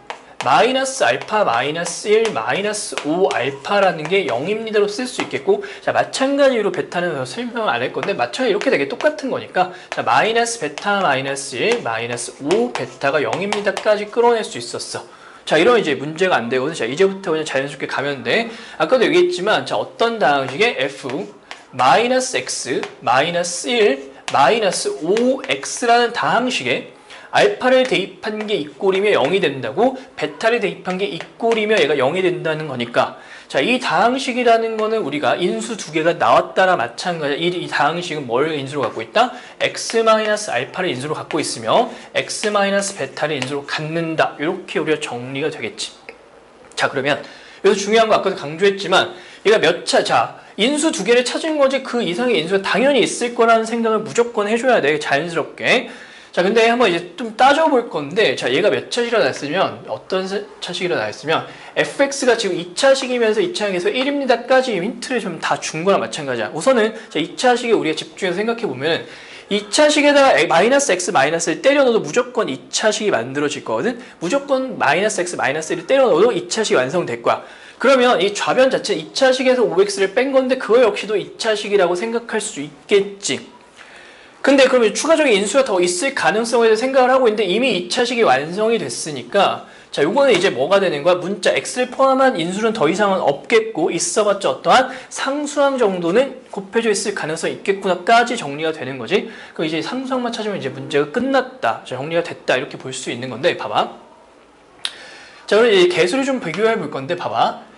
마이너스 알파 마이너스 1 마이너스 5 알파라는 게 0입니다로 쓸 수 있겠고, 자, 마찬가지로 베타는 설명을 안 할 건데 마찬가지 이렇게 되게 똑같은 거니까, 자, 마이너스 베타 마이너스 1 마이너스 5 베타가 0입니다까지 끌어낼 수 있었어. 자, 이러면 이제 문제가 안 되거든. 자, 이제부터 그냥 자연스럽게 가면 돼. 아까도 얘기했지만, 자, 어떤 다항식에 f 마이너스 x 마이너스 1 마이너스 5x라는 다항식에 알파를 대입한 게 이 꼴이며 0이 된다고, 베타를 대입한 게 이 꼴이며 얘가 0이 된다는 거니까, 자, 이 다항식이라는 거는 우리가 인수 두 개가 나왔다라 마찬가지야. 이 다항식은 뭘 인수로 갖고 있다? x-알파를 인수로 갖고 있으며 x-베타를 인수로 갖는다. 이렇게 우리가 정리가 되겠지. 자, 그러면 여기서 중요한 거 아까도 강조했지만 얘가 몇 차, 자, 인수 두 개를 찾은 거지 그 이상의 인수가 당연히 있을 거라는 생각을 무조건 해줘야 돼. 자연스럽게. 자, 근데 한번 이제 좀 따져볼 건데, 자, 얘가 몇 차식이 일어났으면, 어떤 차식이 일어났으면, fx가 지금 2차식이면서 2차식에서 1입니다까지 힌트를 좀 다 준 거랑 마찬가지야. 우선은, 자, 2차식에 우리가 집중해서 생각해보면, 2차식에다가 마이너스 x 마이너스를 때려 넣어도 무조건 2차식이 만들어질 거거든? 무조건 마이너스 x 마이너스를 때려 넣어도 2차식이 완성될 거야. 그러면 이 좌변 자체 2차식에서 5x를 뺀 건데, 그거 역시도 2차식이라고 생각할 수 있겠지. 근데 그러면 추가적인 인수가 더 있을 가능성에 대해서 생각을 하고 있는데 이미 2차식이 완성이 됐으니까 자, 요거는 이제 뭐가 되는 거야? 문자 x를 포함한 인수는 더 이상은 없겠고 있어봤자 어떠한 상수항 정도는 곱해져 있을 가능성이 있겠구나까지 정리가 되는 거지. 그럼 이제 상수항만 찾으면 이제 문제가 끝났다. 정리가 됐다. 이렇게 볼 수 있는 건데 봐봐. 자, 그럼 이제 개수를 좀 비교해 볼 건데 봐봐.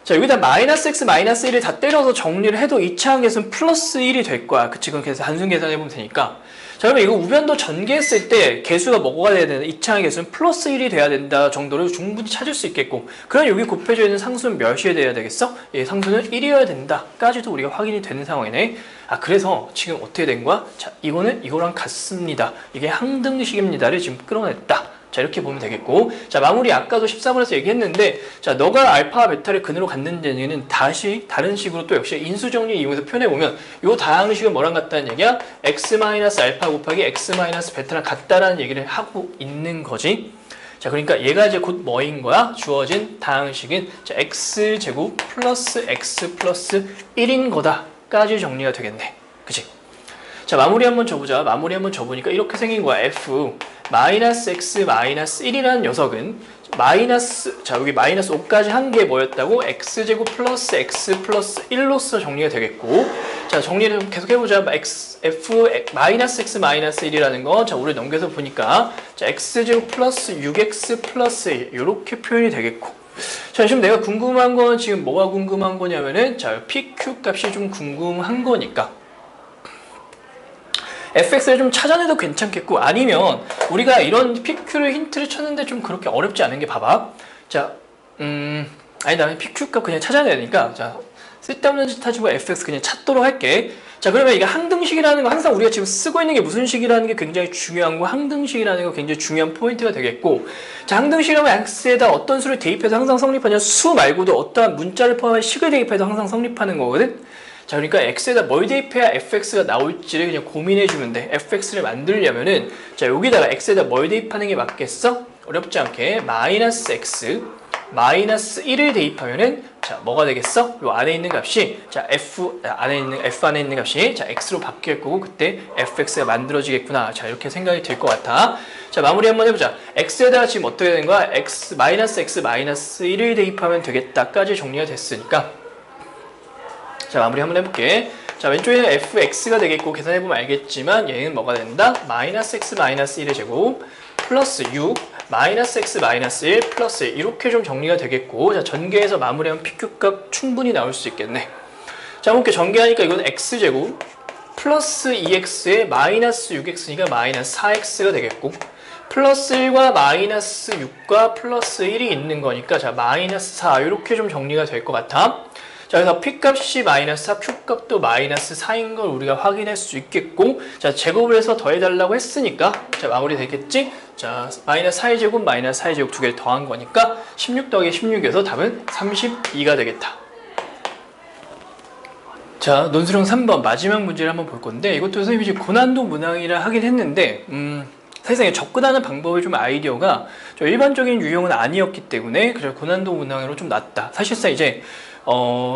자, 여기다 마이너스 x 마이너스 1을 다 때려서 정리를 해도 2차항 계수는 플러스 1이 될 거야. 그치? 그럼 그래서 단순 계산해보면 되니까. 자, 그러면 이거 우변도 전개했을 때 개수가 뭐가 돼야 되나? 2차항 계수는 플러스 1이 돼야 된다 정도로 충분히 찾을 수 있겠고. 그럼 여기 곱해져 있는 상수는 몇이 돼야 되겠어? 예, 상수는 1이어야 된다. 까지도 우리가 확인이 되는 상황이네. 아, 그래서 지금 어떻게 된 거야? 자, 이거는 이거랑 같습니다. 이게 항등식입니다를 지금 끌어냈다. 자, 이렇게 보면 되겠고. 자, 마무리 아까도 14번에서 얘기했는데, 자, 너가 알파와 베타를 근으로 갖는 데는 다시 다른 식으로 또 역시 인수정리 이용해서 표현해보면, 요 다항식은 뭐랑 같다는 얘기야? x-알파 곱하기 x-베타랑 같다라는 얘기를 하고 있는 거지. 자, 그러니까 얘가 이제 곧 뭐인 거야? 주어진 다항식은 자, x제곱 플러스 x 플러스 1인 거다. 까지 정리가 되겠네. 그치? 자, 마무리 한번 줘보자. 마무리 한번 줘보니까 이렇게 생긴 거야. f 마이너스 x 마이너스 1이라는 녀석은 마이너스, 자, 여기 마이너스 5까지 한 게 뭐였다고? x제곱 플러스 x 플러스 1로서 정리가 되겠고, 자, 정리를 좀 계속 해보자. f 마이너스 x 마이너스 1이라는 거, 자, 우리 넘겨서 보니까 자, x제곱 플러스 6x 플러스 1 이렇게 표현이 되겠고. 자, 지금 내가 궁금한 건 지금 뭐가 궁금한 거냐면은 자, pq 값이 좀 궁금한 거니까 fx를 좀 찾아내도 괜찮겠고, 아니면 우리가 이런 pq를 힌트를 쳤는데 좀 그렇게 어렵지 않은 게 봐봐. 자, 아니 나는 pq 값 그냥 찾아내야 되니까 자, 쓸데없는 짓 하지 말고 fx 그냥 찾도록 할게. 자, 그러면 이게 항등식이라는 거 항상 우리가 지금 쓰고 있는 게 무슨 식이라는 게 굉장히 중요한 거, 항등식이라는 거 굉장히 중요한 포인트가 되겠고, 자, 항등식이라면 x에다 어떤 수를 대입해서 항상 성립하냐? 수 말고도 어떠한 문자를 포함한 식을 대입해도 항상 성립하는 거거든. 자, 그러니까 x에다 뭘 대입해야 fx가 나올지를 그냥 고민해주면 돼. fx를 만들려면은 자, 여기다가 x에다 뭘 대입하는 게 맞겠어? 어렵지 않게 마이너스 x 마이너스 1을 대입하면은 자, 뭐가 되겠어? 요 안에 있는 값이 자, f 안에 있는 값이 자, x로 바뀔 거고 그때 fx가 만들어지겠구나. 자, 이렇게 생각이 될 것 같아. 자, 마무리 한번 해보자. x에다가 지금 어떻게 되는 거야? x 마이너스 1을 대입하면 되겠다까지 정리가 됐으니까. 자, 마무리 한번 해볼게. 자, 왼쪽에는 fx가 되겠고 계산해보면 알겠지만 얘는 뭐가 된다? 마이너스 x 마이너스 1의 제곱 플러스 6 마이너스 x 마이너스 1 플러스 1 이렇게 좀 정리가 되겠고, 자, 전개해서 마무리하면 pq값 충분히 나올 수 있겠네. 자, 이렇게 전개하니까 이건 x제곱 플러스 2x에 마이너스 6x니까 마이너스 4x가 되겠고, 플러스 1과 마이너스 6과 플러스 1이 있는 거니까 자, 마이너스 4 이렇게 좀 정리가 될 것 같아. 자, 그래서 p값이 마이너스 4, q값도 마이너스 4인 걸 우리가 확인할 수 있겠고, 자, 제곱을 해서 더해달라고 했으니까 자, 마무리 되겠지? 자, 마이너스 4의 제곱 마이너스 4의 제곱 두 개를 더한 거니까 16 더하기 16에서 답은 32가 되겠다. 자, 논술형 3번 마지막 문제를 한번 볼 건데, 이것도 선생님이 이제 고난도 문항이라 하긴 했는데 사실상 접근하는 방법의 좀 아이디어가 좀 일반적인 유형은 아니었기 때문에 그래서 고난도 문항으로 좀 낫다. 사실상 이제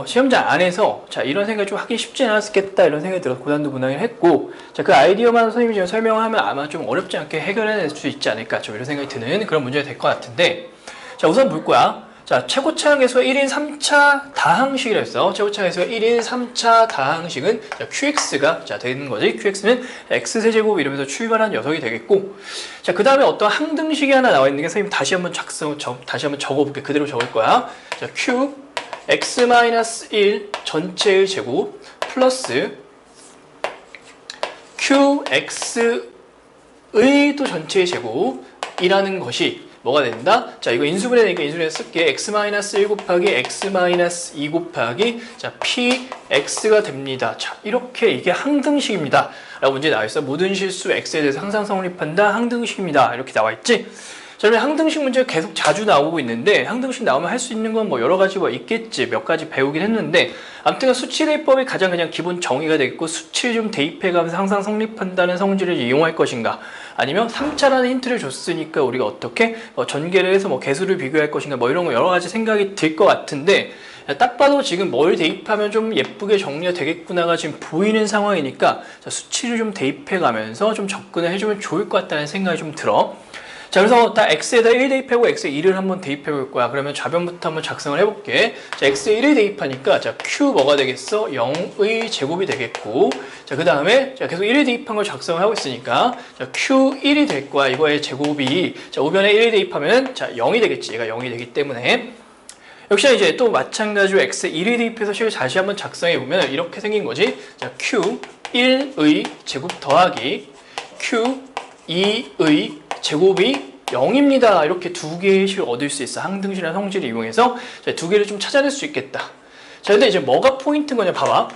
시험장 안에서 자, 이런 생각이 좀 하기 쉽지 않았겠다 이런 생각이 들어서 고난도 문항을 했고, 자, 그 아이디어만 선생님이 지금 설명을 하면 아마 좀 어렵지 않게 해결해낼 수 있지 않을까 좀 이런 생각이 드는 그런 문제가 될 것 같은데, 자, 우선 볼 거야. 자, 최고차항에서 1인 3차 다항식이라 했어. 최고차항에서 1인 3차 다항식은 자, qx가 자, 되는 거지. qx는 x세제곱 이러면서 출발한 녀석이 되겠고, 자, 그 다음에 어떤 항등식이 하나 나와 있는 게 선생님 다시 한번 적어볼게. 그대로 적을 거야. 자, q x-1 전체의 제곱 플러스 qx의 또 전체의 제곱이라는 것이 뭐가 된다? 자, 이거 인수분해니까 인수분해 쓸게. x-1 곱하기 x-2 곱하기 자, px가 됩니다. 자, 이렇게 이게 항등식입니다. 라고 문제에 나와 있어. 모든 실수 x에 대해서 항상 성립한다. 항등식입니다. 이렇게 나와 있지? 자, 그러면 항등식 문제가 계속 자주 나오고 있는데 항등식 나오면 할 수 있는 건 뭐 여러 가지 뭐 있겠지. 몇 가지 배우긴 했는데 아무튼 수치 대입법이 가장 그냥 기본 정의가 되겠고 수치를 좀 대입해가면서 항상 성립한다는 성질을 이용할 것인가 아니면 3차라는 힌트를 줬으니까 우리가 어떻게 전개를 해서 뭐 개수를 비교할 것인가 뭐 이런 거 여러 가지 생각이 들 것 같은데 딱 봐도 지금 뭘 대입하면 좀 예쁘게 정리가 되겠구나가 지금 보이는 상황이니까 자, 수치를 좀 대입해가면서 좀 접근을 해주면 좋을 것 같다는 생각이 좀 들어. 자, 그래서 다 x에다 1 대입하고 x에 2를 한번 대입해 볼 거야. 그러면 좌변부터 한번 작성을 해볼게. 자, x에 1을 대입하니까 자, q 뭐가 되겠어? 0의 제곱이 되겠고 자, 그 다음에 자, 계속 1을 대입한 걸 작성을 하고 있으니까 자, q1이 될 거야. 이거의 제곱이 자, 우변에 1을 대입하면 자, 0이 되겠지. 얘가 0이 되기 때문에 역시나 이제 또 마찬가지로 x에 1을 대입해서 식을 다시 한번 작성해 보면 이렇게 생긴 거지. 자, q1의 제곱 더하기 q2의 제곱이 0입니다. 이렇게 두 개의 식을 얻을 수 있어. 항등식이라는 성질을 이용해서 두 개를 좀 찾아낼 수 있겠다. 자, 근데 이제 뭐가 포인트인 거냐 봐봐.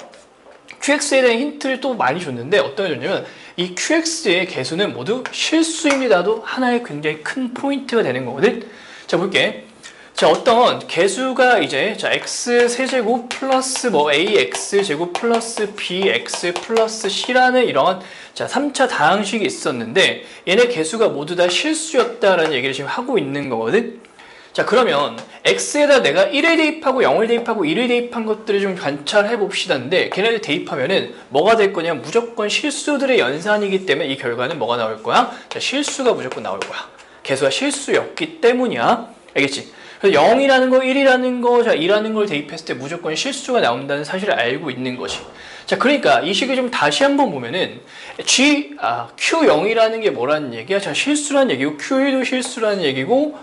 QX에 대한 힌트를 또 많이 줬는데 어떤 게 줬냐면 이 QX의 개수는 모두 실수입니다도 하나의 굉장히 큰 포인트가 되는 거거든. 자, 볼게. 자, 어떤 개수가 이제 자, x 세제곱 플러스 뭐 ax 제곱 플러스 bx 플러스 c라는 이런 자, 3차 다항식이 있었는데 얘네 개수가 모두 다 실수였다라는 얘기를 지금 하고 있는 거거든. 자, 그러면 x에다 내가 1을 대입하고 0을 대입하고 1을 대입한 것들을 좀 관찰해 봅시다인데 걔네들 대입하면은 뭐가 될 거냐? 무조건 실수들의 연산이기 때문에 이 결과는 뭐가 나올 거야? 자, 실수가 무조건 나올 거야. 개수가 실수였기 때문이야. 알겠지? 그래서 0이라는 거, 1이라는 거, 자, 2라는 걸 대입했을 때 무조건 실수가 나온다는 사실을 알고 있는 거지. 자, 그러니까 이 식을 좀 다시 한번 보면은 Q0이라는 게 뭐라는 얘기야? 자, 실수라는 얘기고 Q1도 실수라는 얘기고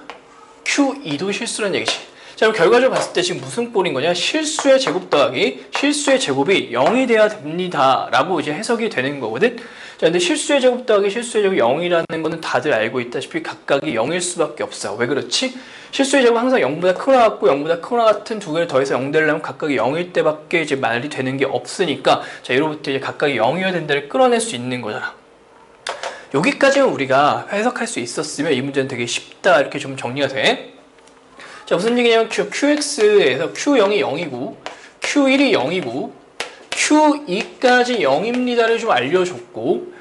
Q2도 실수라는 얘기지. 자, 그럼 결과적으로 봤을 때 지금 무슨 꼴인 거냐? 실수의 제곱 더하기 실수의 제곱이 0이 돼야 됩니다. 라고 이제 해석이 되는 거거든. 자, 근데 실수의 제곱 더하기 실수의 제곱이 0이라는 거는 다들 알고 있다시피 각각이 0일 수밖에 없어. 왜 그렇지? 실수의 제곱은 항상 0보다 크거나 같고 0보다 크거나 같은 두 개를 더해서 0 되려면 각각이 0일 때밖에 이제 말이 되는 게 없으니까 자, 이로부터 이제 각각이 0이어야 된다를 끌어낼 수 있는 거잖아. 여기까지는 우리가 해석할 수 있었으면 이 문제는 되게 쉽다 이렇게 좀 정리가 돼. 자, 무슨 얘기냐면 QX에서 Q0이 0이고 Q1이 0이고 Q2까지 0입니다를 좀 알려줬고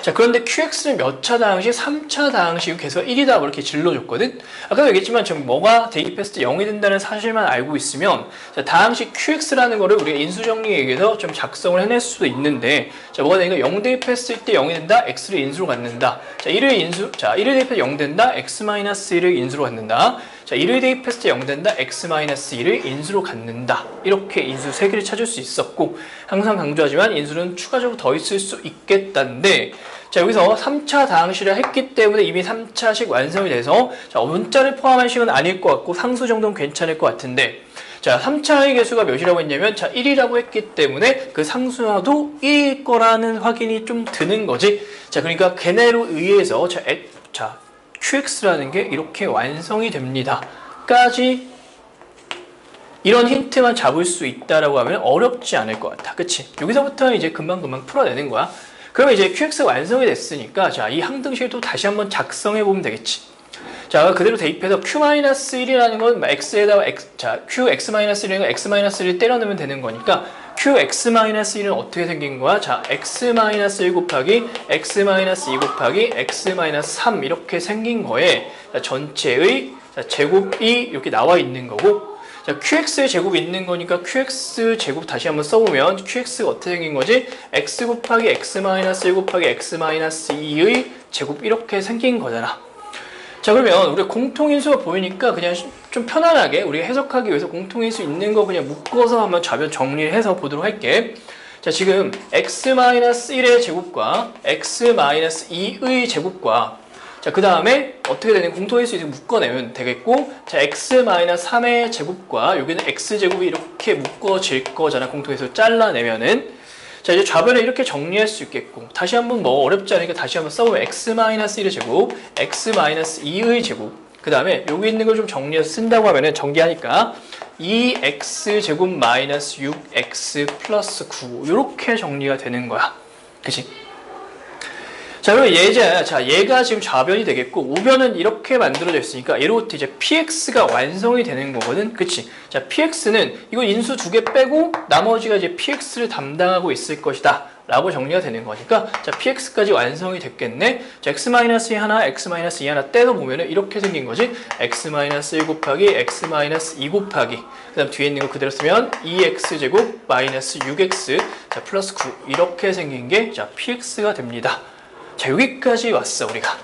자, 그런데 QX는 몇 차 다항식? 3차 다항식이고 개수가 1이다 이렇게 질러줬거든. 아까도 얘기했지만 지금 뭐가 대입했을 때 0이 된다는 사실만 알고 있으면 자, 다항식 QX라는 거를 우리가 인수정리에 의해서 좀 작성을 해낼 수도 있는데 자, 뭐가 되니까 0 대입했을 때 0이 된다. X를 인수로 갖는다. 자, 1을 대입해서 0 된다. X-1을 인수로 갖는다. 자, 1을 대입했을 때 0 된다. X-1을 인수로 갖는다. 이렇게 인수 3개를 찾을 수 있었고 항상 강조하지만 인수는 추가적으로 더 있을 수 있겠다는데 자, 여기서 3차 다항식을 했기 때문에 이미 3차식 완성이 돼서 자, 문자를 포함한 식은 아닐 것 같고 상수 정도는 괜찮을 것 같은데 자, 3차의 개수가 몇이라고 했냐면 자, 1이라고 했기 때문에 그 상수와도 1일 거라는 확인이 좀 드는 거지. 자, 그러니까 걔네로 의해서 자, QX라는 게 이렇게 완성이 됩니다. 까지 이런 힌트만 잡을 수 있다라고 하면 어렵지 않을 것 같아. 그치? 여기서부터는 이제 금방금방 풀어내는 거야. 그러면 이제 QX가 완성이 됐으니까 자, 이 항등식을 또 다시 한번 작성해 보면 되겠지. 자, 그대로 대입해서 Q-1이라는 건 X에다가 자, QX-1이라는 건 X-1을 때려 넣으면 되는 거니까 QX-1은 어떻게 생긴 거야? 자, X-1 곱하기 X-2 곱하기 X-3 이렇게 생긴 거에 자, 전체의 자, 제곱이 이렇게 나와 있는 거고 자, QX의 제곱이 있는 거니까 QX 제곱 다시 한번 써보면 QX가 어떻게 생긴 거지? X 곱하기 X-1 곱하기 X-2의 제곱 이렇게 생긴 거잖아. 자, 그러면 우리가 공통인수가 보이니까 그냥 좀 편안하게 우리가 해석하기 위해서 공통인수 있는 거 그냥 묶어서 한번 좌변 정리를 해서 보도록 할게. 자, 지금 X-1의 제곱과 X-2의 제곱과 자, 그 다음에 어떻게 되는 공통인수 이렇게 묶어내면 되겠고, 자, x-3의 제곱과 여기는 x제곱이 이렇게 묶어질 거잖아. 공통인수 잘라내면은. 자, 이제 좌변을 이렇게 정리할 수 있겠고, 다시 한번 뭐 어렵지 않으니까 다시 한번 써보면 x-1의 제곱, x-2의 제곱, 그 다음에 여기 있는 걸 좀 정리해서 쓴다고 하면은 전개하니까 2x제곱 마이너스 6x 플러스 9 이렇게 정리가 되는 거야. 그치? 자, 그럼 얘가 지금 좌변이 되겠고, 우변은 이렇게 만들어져 있으니까 얘로부터 이제 px가 완성이 되는 거거든. 그치? 자, px는 이거 인수 두 개 빼고 나머지가 이제 px를 담당하고 있을 것이다 라고 정리가 되는 거니까, 자, px까지 완성이 됐겠네. 자, x-1 하나, x-2 하나 떼서 보면은 이렇게 생긴 거지. x-1 곱하기 x-2 곱하기, 그 다음 뒤에 있는 거 그대로 쓰면 2x제곱 마이너스 6x, 자, 플러스 9 이렇게 생긴 게, 자, px가 됩니다. 자, 여기까지 왔어, 우리가.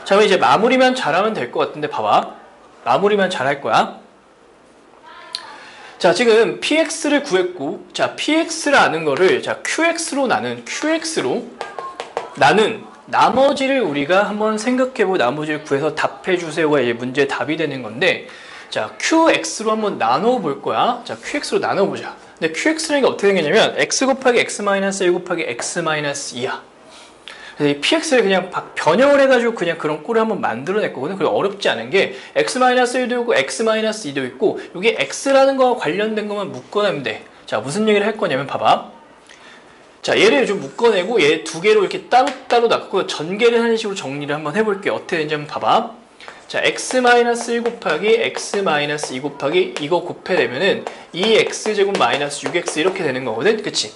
자, 그럼 이제 마무리만 잘하면 될 것 같은데, 봐봐. 마무리만 잘할 거야. 자, 지금 px를 구했고, 자, px를 아는 거를, 자, qx로 나눈 나머지를 우리가 한번 생각해보고 나머지를 구해서 답해주세요가 이제 문제의 답이 되는 건데, 자, qx로 한번 나눠볼 거야. 자, qx로 나눠보자. 근데 qx라는 게 어떻게 생겼냐면, x 곱하기 x-1 곱하기 x-2야. 그래서 이 px를 그냥 변형을 해가지고 그냥 그런 꼴을 한번 만들어냈거든. 그리고 어렵지 않은 게 x-1도 있고 x-2도 있고, 여기 x라는 거와 관련된 것만 묶어내면 돼. 자, 무슨 얘기를 할 거냐면 봐봐. 자, 얘를 좀 묶어내고 얘 두 개로 이렇게 따로 놨고 전개를 하는 식으로 정리를 한번 해볼게. 어떻게 되는지 한번 봐봐. 자, x-1 곱하기 x-2 곱하기 이거 곱해내면은 2x제곱 마이너스 6x 이렇게 되는 거거든. 그치?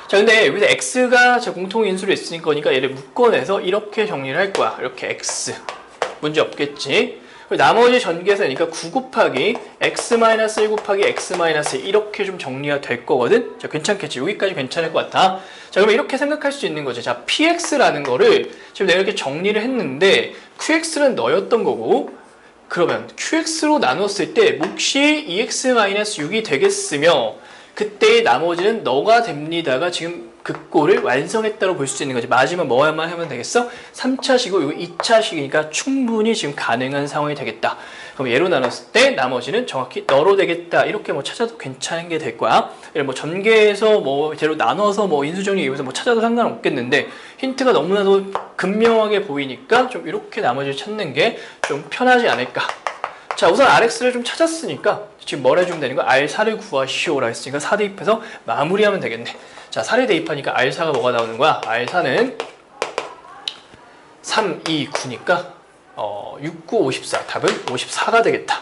자, 근데 여기서 x가 공통인수로 있으니까 그러니까 얘를 묶어내서 이렇게 정리를 할 거야. 이렇게 x. 문제 없겠지? 그리고 나머지 전개해서니까 9 곱하기 x-1 곱하기 x-2 이렇게 좀 정리가 될 거거든? 자, 괜찮겠지? 여기까지 괜찮을 것 같아. 자, 그러면 이렇게 생각할 수 있는 거지. 자, px라는 거를 지금 내가 이렇게 정리를 했는데 qx는 너였던 거고, 그러면 qx로 나눴을 때 몫이 2x-6이 되겠으며, 그때의 나머지는 너가 됩니다가 지금 그 꼴을 완성했다고 볼 수 있는 거지. 마지막 뭐야만 하면 되겠어? 3차식이고 이거 2차식이니까 충분히 지금 가능한 상황이 되겠다. 그럼 얘로 나눴을 때 나머지는 정확히 너로 되겠다. 이렇게 뭐 찾아도 괜찮은 게 될 거야. 뭐 전개해서 뭐 제로 나눠서 뭐 인수정리 이용해서 뭐 찾아도 상관없겠는데, 힌트가 너무나도 극명하게 보이니까 좀 이렇게 나머지를 찾는 게 좀 편하지 않을까. 자, 우선 RX를 좀 찾았으니까 지금 뭘 해주면 되는 거야? R4를 구하시오라 했으니까 4 대입해서 마무리하면 되겠네. 자, 4를 대입하니까 R4가 뭐가 나오는 거야? R4는 3, 2, 9니까 6, 9, 54. 답은 54가 되겠다.